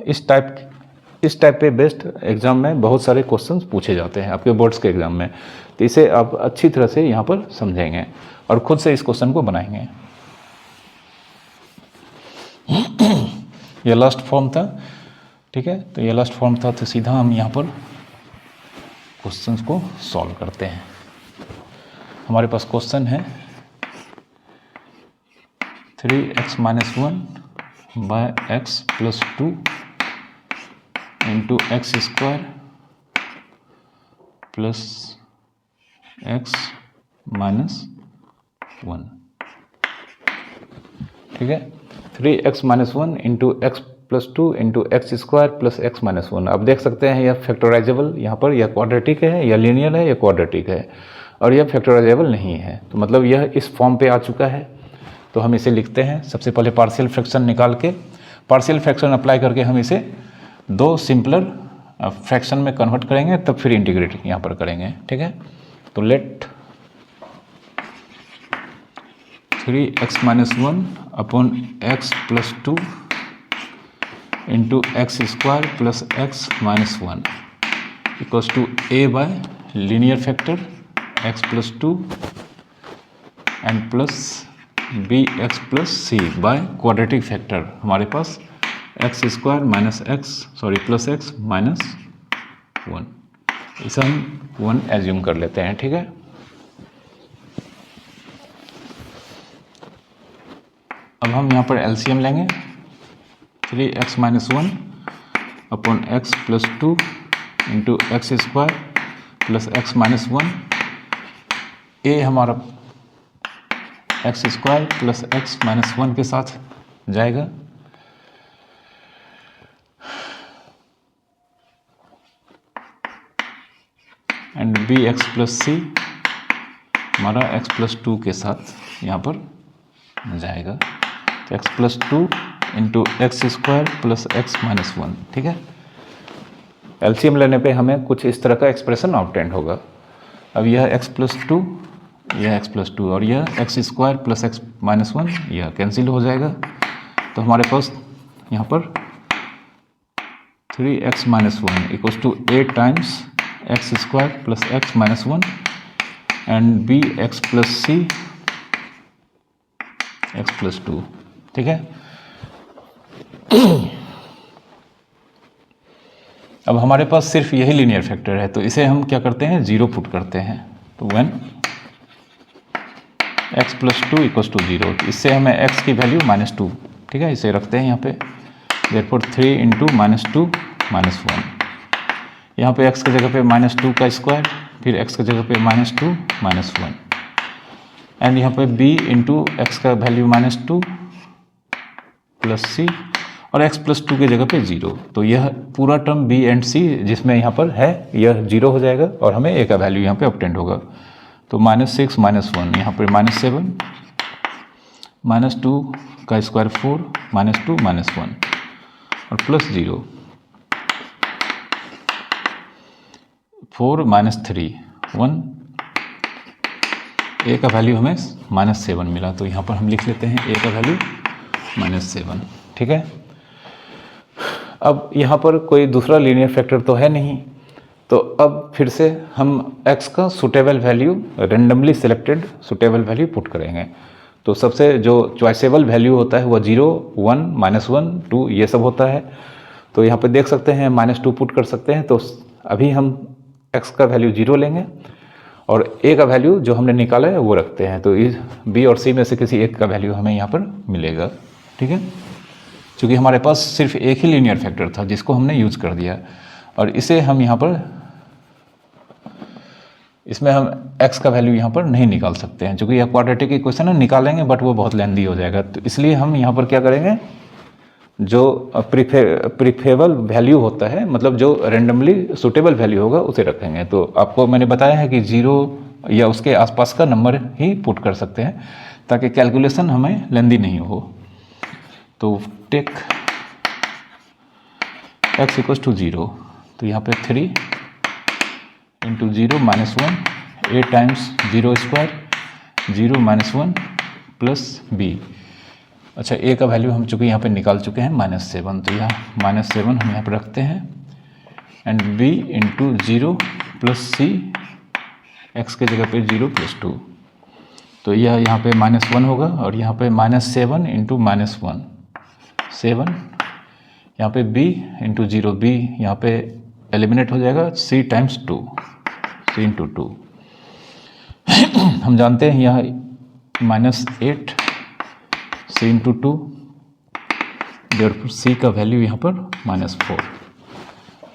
इस टाइप पे बेस्ड एग्जाम में बहुत सारे क्वेश्चंस पूछे जाते हैं आपके बोर्ड्स के एग्जाम में। तो इसे आप अच्छी तरह से यहाँ पर समझेंगे और खुद से इस क्वेश्चन को बनाएंगे। ये लास्ट फॉर्म था, ठीक है। तो ये लास्ट फॉर्म था, तो सीधा हम यहाँ पर क्वेश्चंस को सॉल्व करते हैं। हमारे पास क्वेश्चन है 3x - 1 by x + 2 into x square plus x - 1, ठीक है। 3x - 1 into x + 2 into x square plus x - 1। अब देख सकते हैं यह फैक्टराइजेबल, यहाँ पर यह क्वाड्रेटिक है, या लीनियर है, या क्वाड्रेटिक है, और यह फैक्टराइजेबल नहीं है। तो मतलब यह इस फॉर्म पे आ चुका है। तो हम इसे लिखते हैं। सबसे पहले पार्शियल फ्रैक्शन निकाल के, पार्शियल फ्रैक्शन अप्लाई करके हम इसे दो सिंपलर फ्रैक्शन में कन्वर्ट करेंगे, तब फिर इंटीग्रेट यहाँ पर करेंगे, ठीक है। तो let 3x - 1 upon x + 2 into x square plus x - 1 equals to a by linear factor x + 2 and plus bx + c by quadratic factor हमारे पास x square minus plus x - 1। इसे हम 1 एज्यूम कर लेते हैं, ठीक है। अब हम यहाँ पर एलसीएम लेंगे। 3x - 1 upon x + 2 into x square plus x - 1। a हमारा x स्क्वायर प्लस x - 1 के साथ जाएगा, एंड bx + c हमारा x + 2 के साथ यहाँ पर जाएगा। तो x + 2 into x square plus x - 1, ठीक है। एलसीएम लेने पे हमें कुछ इस तरह का एक्सप्रेशन ऑब्टेन होगा। अब यह x + 2, यह x + 2 और यह एक्स स्क्वायर प्लस x - 1 यह कैंसिल हो जाएगा। तो हमारे पास यहाँ पर 3x - 1 equals to 8 times x square plus x - 1 and bx + c x + 2, ठीक है। अब हमारे पास सिर्फ यही लीनियर फैक्टर है, तो इसे हम क्या करते हैं, 0 पुट करते हैं। तो व्हेन x + 2 इक्वल्स टू 0, इससे हमें x की वैल्यू -2, ठीक है, इसे रखते हैं यहाँ पे। देयरफॉर 3 इंटू -2 -1, यहाँ पे x की जगह पे -2 का स्क्वायर, फिर x की जगह पे -2 -1, एंड यहाँ पे b इंटू एक्स का वैल्यू -2 प्लस c और x + 2 की जगह पे 0। तो यह पूरा टर्म b एंड c जिसमें यहाँ पर है यह 0 हो जाएगा और हमें a का वैल्यू यहाँ पे ऑब्टेन होगा। तो -6 -1, यहाँ पर -7, -2 का स्क्वायर 4, -2 -1 और प्लस 0, 4 -3 1, a का वैल्यू हमें -7 मिला। तो यहाँ पर हम लिख लेते हैं a का वैल्यू -7, ठीक है। अब यहाँ पर कोई दूसरा लीनियर फैक्टर तो है नहीं, तो अब फिर से हम x का suitable value, randomly selected suitable value put करेंगे। तो सबसे जो चॉइसेबल वैल्यू होता है वह 0, 1, -1, 2 ये सब होता है। तो यहाँ पे देख सकते हैं -2 पुट कर सकते हैं। तो अभी हम x का वैल्यू 0 लेंगे और a का वैल्यू जो हमने निकाला है वो रखते हैं। तो इस b और c में से किसी एक का वैल्यू हमें यहाँ पर मिलेगा, ठीक है। क्योंकि हमारे पास सिर्फ एक ही लीनियर फैक्टर था जिसको हमने यूज कर दिया, और इसे हम यहाँ पर, इसमें हम x का वैल्यू यहाँ पर नहीं निकाल सकते हैं, क्योंकि यह क्वाड्रेटिक इक्वेशन है, निकालेंगे बट वो बहुत लेंदी हो जाएगा। तो इसलिए हम यहाँ पर क्या करेंगे, जो प्रीफेबल वैल्यू होता है, मतलब जो रेंडमली सुटेबल वैल्यू होगा उसे रखेंगे। तो आपको मैंने बताया है कि 0 या उसके आसपास का नंबर ही पुट कर सकते हैं ताकि कैलकुलेशन हमें लेंदी नहीं हो। तो टेक x इक्वल्स टू 0, तो यहाँ पे 3 into 0 minus 1, a times 0 square 0 minus 1 plus b। अच्छा, a का वैल्यू हम चूँकि यहाँ पे निकाल चुके हैं -7, तो यहाँ -7 हम यहाँ पे रखते हैं and b into 0 plus c, x के जगह पे 0 प्लस 2, तो यह यहाँ पे -1 होगा और यहाँ पे -7 इंटू -1 7, यहाँ पे b इंटू 0 b यहाँ पे एलिमिनेट हो जाएगा, c टाइम्स 2 c इंटू 2। हम जानते हैं यहाँ -8 c इंटू 2, देयरफॉर c का वैल्यू यहाँ पर -4,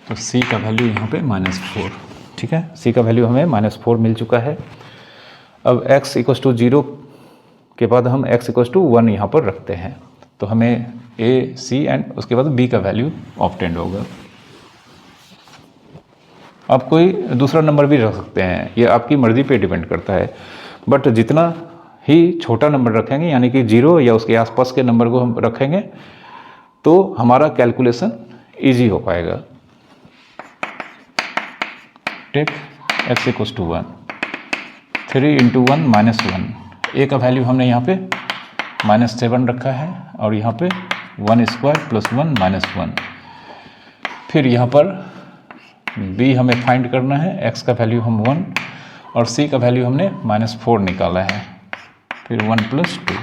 तो c का वैल्यू यहाँ पे -4। ठीक है, c का वैल्यू हमें -4 मिल चुका है। अब x इक्वल्स टू 0 के बाद हम x इक्वल्स टू 1 यहाँ पर रखते हैं, तो हमें a c एंड उसके बाद b का वैल्यू ऑब्टेंड होगा। आप कोई दूसरा नंबर भी रख सकते हैं, ये आपकी मर्ज़ी पे डिपेंड करता है, बट जितना ही छोटा नंबर रखेंगे यानी कि 0 या उसके आसपास के नंबर को हम रखेंगे तो हमारा कैलकुलेशन इजी हो पाएगा। Take x equals to 1, 3 into 1 minus 1, a का वैल्यू हमने यहाँ पे -7 रखा है और यहाँ पे 1 स्क्वायर प्लस 1 माइनस 1। फिर यहाँ पर b हमें फाइंड करना है, x का वैल्यू हम 1 और c का वैल्यू हमने -4 निकाला है, फिर 1 प्लस 2,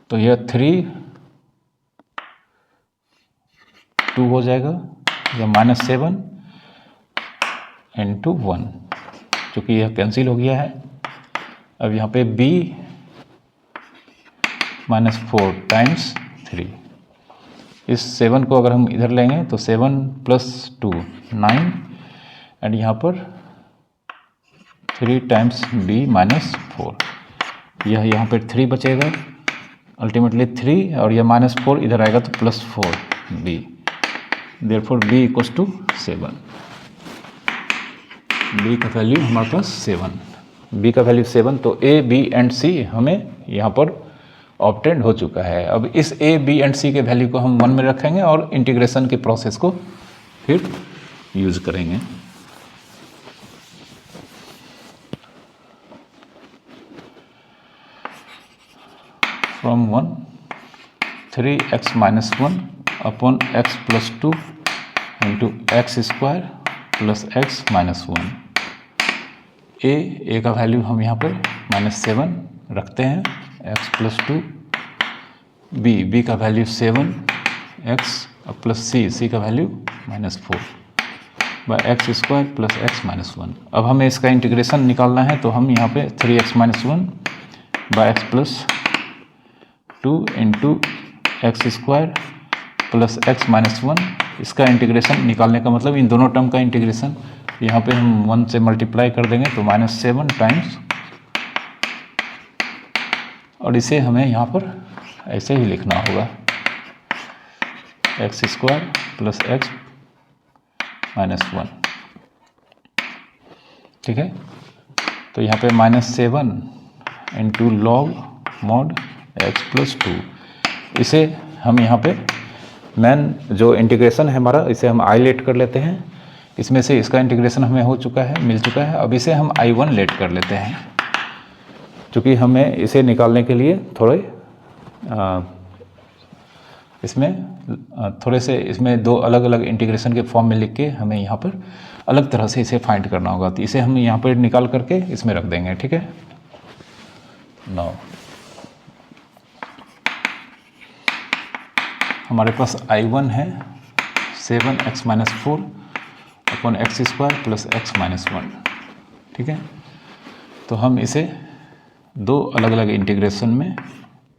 तो यह 3 2 हो जाएगा, यह -7 इंटू 1, चूँकि यह कैंसिल हो गया है। अब यहाँ पे b -4 टाइम्स 3, इस 7 को अगर हम इधर लेंगे तो 7 प्लस 2 9 एंड यहाँ पर 3 टाइम्स b -4, यह यहाँ पर 3 बचेगा, अल्टीमेटली 3 और यह -4 इधर आएगा तो +4 b, therefore b equals to 7। b का वैल्यू हमारे पास 7, b का वैल्यू 7, तो a b एंड c हमें यहाँ पर ऑब्टेंड हो चुका है। अब इस a b एंड c के वैल्यू को हम 1 में रखेंगे और इंटीग्रेशन के प्रोसेस को फिर यूज करेंगे। From 1 3x minus 1 upon x plus 2 into x square plus x minus 1। a का वैल्यू हम यहाँ पर -7 रखते हैं, x प्लस 2, b का वैल्यू 7 x प्लस c का वैल्यू -4 by x square plus x minus 1। अब हमें इसका इंटीग्रेशन निकालना है, तो हम यहाँ पे 3x minus 1 by x plus 2 into x square plus x minus 1, इसका इंटीग्रेशन निकालने का मतलब इन दोनों टर्म का इंटीग्रेशन, यहाँ पे हम 1 से मल्टीप्लाई कर देंगे तो -7 टाइम्स, और इसे हमें यहाँ पर ऐसे ही लिखना होगा, x square plus x minus 1। ठीक है, तो यहाँ पे -7 into log mod x plus 2, इसे हम यहाँ पे मेन जो इंटीग्रेशन है हमारा, इसे हम i लेट कर लेते हैं, इसमें से इसका इंटीग्रेशन हमें हो चुका है, मिल चुका है। अब इसे हम i1 लेट कर लेते हैं, क्योंकि हमें इसे निकालने के लिए थोड़े से इसमें दो अलग अलग इंटीग्रेशन के फॉर्म में लिख के हमें यहाँ पर अलग तरह से इसे फाइंड करना होगा, तो इसे हम यहाँ पर निकाल करके इसमें रख देंगे। ठीक है, नाउ हमारे पास i1 है 7x minus 4 upon x square plus x minus 1। ठीक है, तो हम इसे दो अलग अलग इंटीग्रेशन में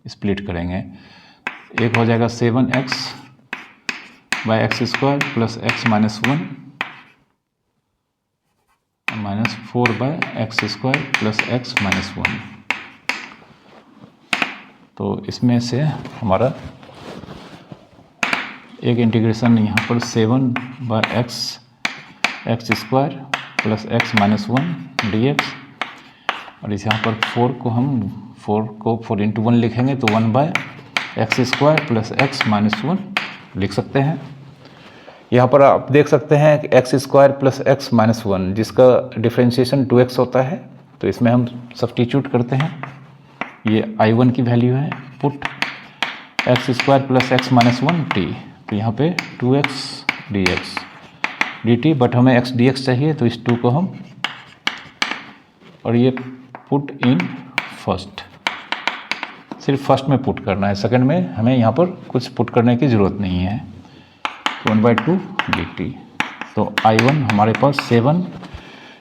स्प्लिट करेंगे। एक हो जाएगा 7x by x square plus x minus 1 minus 4 by x square plus x minus 1। तो इसमें से हमारा एक इंटीग्रेशन यहाँ पर 7 by x square plus x minus 1 dx, और इस यहाँ पर 4 को हम 4 इंटू 1 लिखेंगे तो 1 by x square plus x minus 1 लिख सकते हैं। यहाँ पर आप देख सकते हैं कि x square plus x minus 1 जिसका डिफ्रेंशिएशन 2x होता है, तो इसमें हम सब्स्टिट्यूट करते हैं। ये I1 की वैल्यू है, put x square plus x minus 1 T, तो यहाँ पे 2x dx dt, बट हमें x dx चाहिए तो इस 2 को हम, और ये पुट इन फर्स्ट, सिर्फ फर्स्ट में पुट करना है, सेकंड में हमें यहाँ पर कुछ पुट करने की ज़रूरत नहीं है। 1/2 dt, तो I1 हमारे पास 7,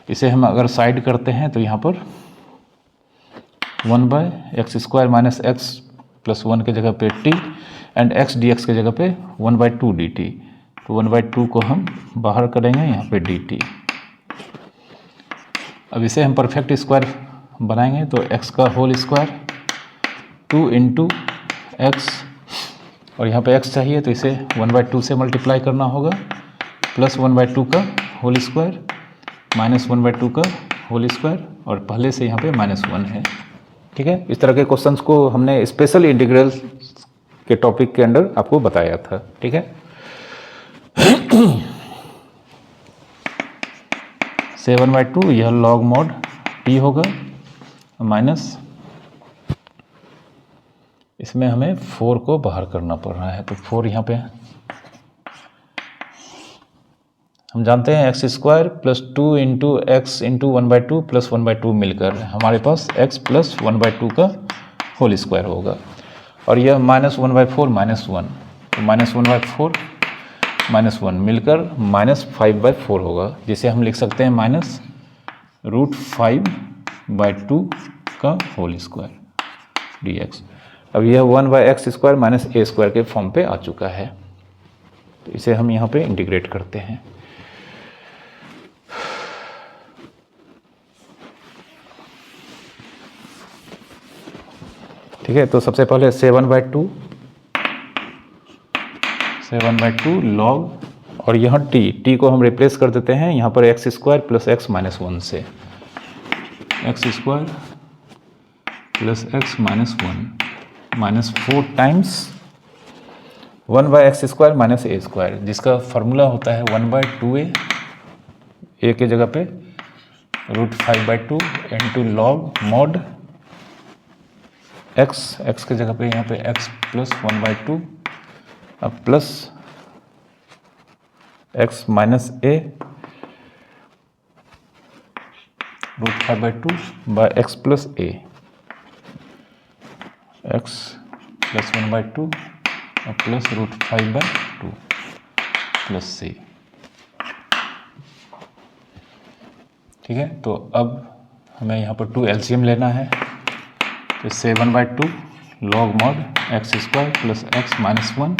इसे हम अगर साइड करते हैं तो यहाँ पर 1/x² माइनस x प्लस 1 के जगह पे t एंड x dx के जगह पे 1/2 dt, तो 1/2 को हम बाहर करेंगे यहाँ पे dt। अब इसे हम परफेक्ट स्क्वायर बनाएंगे तो x का होल स्क्वायर 2 इंटू एक्स, और यहाँ पे x चाहिए तो इसे 1/2 से मल्टीप्लाई करना होगा, प्लस 1/2 का होल स्क्वायर माइनस 1/2 का होल स्क्वायर, और पहले से यहाँ पे -1 है। ठीक है, इस तरह के क्वेश्चंस को हमने स्पेशल इंटीग्रल के टॉपिक के अंदर आपको बताया था। ठीक है, 7/2 यह लॉग मॉड t होगा, माइनस इसमें हमें 4 को बाहर करना पड़ रहा है, तो 4 यहाँ पे हम जानते हैं x square plus 2 into x into 1/2 plus 1/2 मिलकर हमारे पास x प्लस 1/2 का होल स्क्वायर होगा, और यह -1/4 -1, तो -1/4 -1 मिलकर -5/4 होगा, जिसे हम लिख सकते हैं -√5/2 का होल स्क्वायर dx। अब यह 1/x² माइनस a² के फॉर्म पे आ चुका है, तो इसे हम यहाँ पे इंटीग्रेट करते हैं। ठीक है, तो सबसे पहले 7/2 लॉग, और यहाँ t को हम रिप्लेस कर देते हैं यहाँ पर x² प्लस x माइनस 1 से, x² plus x minus 1 -4 times 1/x² minus a², जिसका फॉर्मूला होता है 1/2a, a के जगह पे √5/2 इंटू लॉग मॉड x के जगह पे यहाँ पे x प्लस 1/2 अब plus x minus a √5/2 by x plus a, x plus 1/2 और प्लस √5/2 प्लस c। ठीक है, तो अब हमें यहाँ पर 2 एलसीएम लेना है, तो 7/2 log mod x² plus x minus 1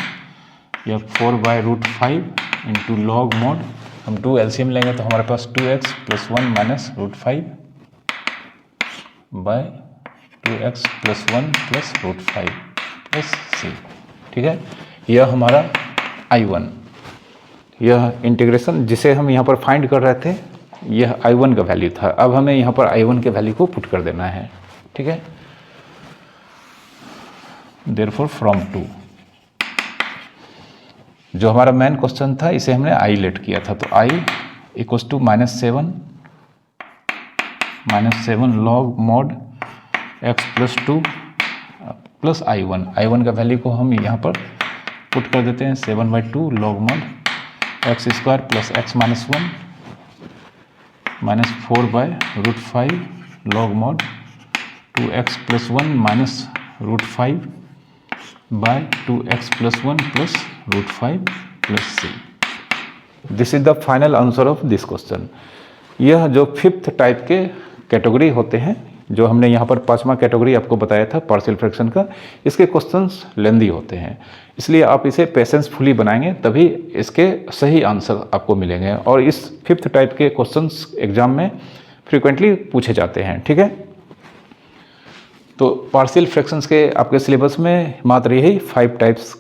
या 4/√5 इंटू लॉग मॉड, हम 2 एलसीएम लेंगे तो हमारे पास 2x plus 1 minus √5 by 2x plus 1 plus √5 plus c। ठीक है, यह हमारा I1, यह इंटीग्रेशन जिसे हम यहाँ पर फाइंड कर रहे थे, यह I1 का वैल्यू था। अब हमें यहाँ पर I1 के वैल्यू को पुट कर देना है। ठीक है, देयरफॉर फ्रॉम 2, जो हमारा मेन क्वेश्चन था इसे हमने I लेट किया था, तो I equals to -7 log mod x plus 2 plus I1 का वैल्यू को हम यहाँ पर पुट कर देते हैं 7/2 log mod x² plus x minus 1 minus 4/√5 log mod 2x plus 1 minus √5 by 2x plus 1 plus √5 plus c। This is the final answer of this question. यह जो 5th टाइप के कैटेगरी होते हैं, जो हमने यहाँ पर 5वां कैटेगरी आपको बताया था पार्शियल फ्रैक्शन का, इसके क्वेश्चंस लेंदी होते हैं, इसलिए आप इसे पेशेंसफुली बनाएंगे तभी इसके सही आंसर आपको मिलेंगे, और इस 5th टाइप के क्वेश्चंस एग्जाम में फ्रीक्वेंटली पूछे जाते हैं। ठीक है, तो पार्शियल फ्रैक्शंस के आपके सिलेबस में मात्र यही 5 टाइप्स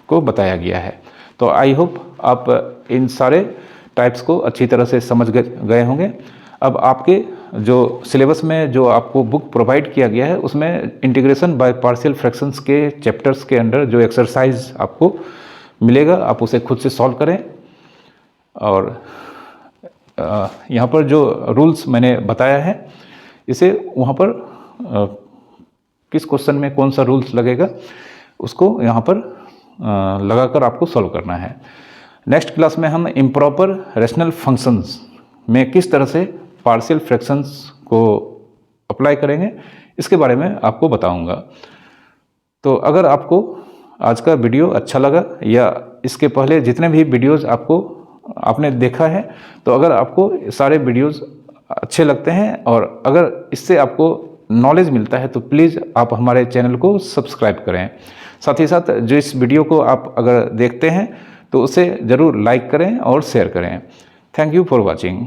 को बताया गया है। तो आई होप आप इन सारे टाइप्स को अच्छी तरह से समझ गए होंगे। अब आपके जो सिलेबस में जो आपको बुक प्रोवाइड किया गया है उसमें इंटीग्रेशन बाय पार्शियल फ्रैक्शंस के चैप्टर्स के अंडर जो एक्सरसाइज आपको मिलेगा, आप उसे खुद से सॉल्व करें। और यहाँ पर जो रूल्स मैंने बताया है इसे वहाँ पर किस क्वेश्चन में कौन सा रूल्स लगेगा उसको यहाँ पर लगाकर आपको सॉल्व करना है। नेक्स्ट क्लास में हम इम्प्रॉपर रेशनल फंक्शंस में किस तरह से पार्शियल फ्रैक्शंस को अप्लाई करेंगे इसके बारे में आपको बताऊंगा। तो अगर आपको आज का वीडियो अच्छा लगा या इसके पहले जितने भी वीडियोस आपने देखा है, तो अगर आपको सारे वीडियोस अच्छे लगते हैं और अगर इससे आपको नॉलेज मिलता है तो प्लीज़ आप हमारे चैनल को सब्सक्राइब करें। साथ ही साथ जो इस वीडियो को आप अगर देखते हैं तो उसे ज़रूर लाइक करें और शेयर करें। Thank you for watching.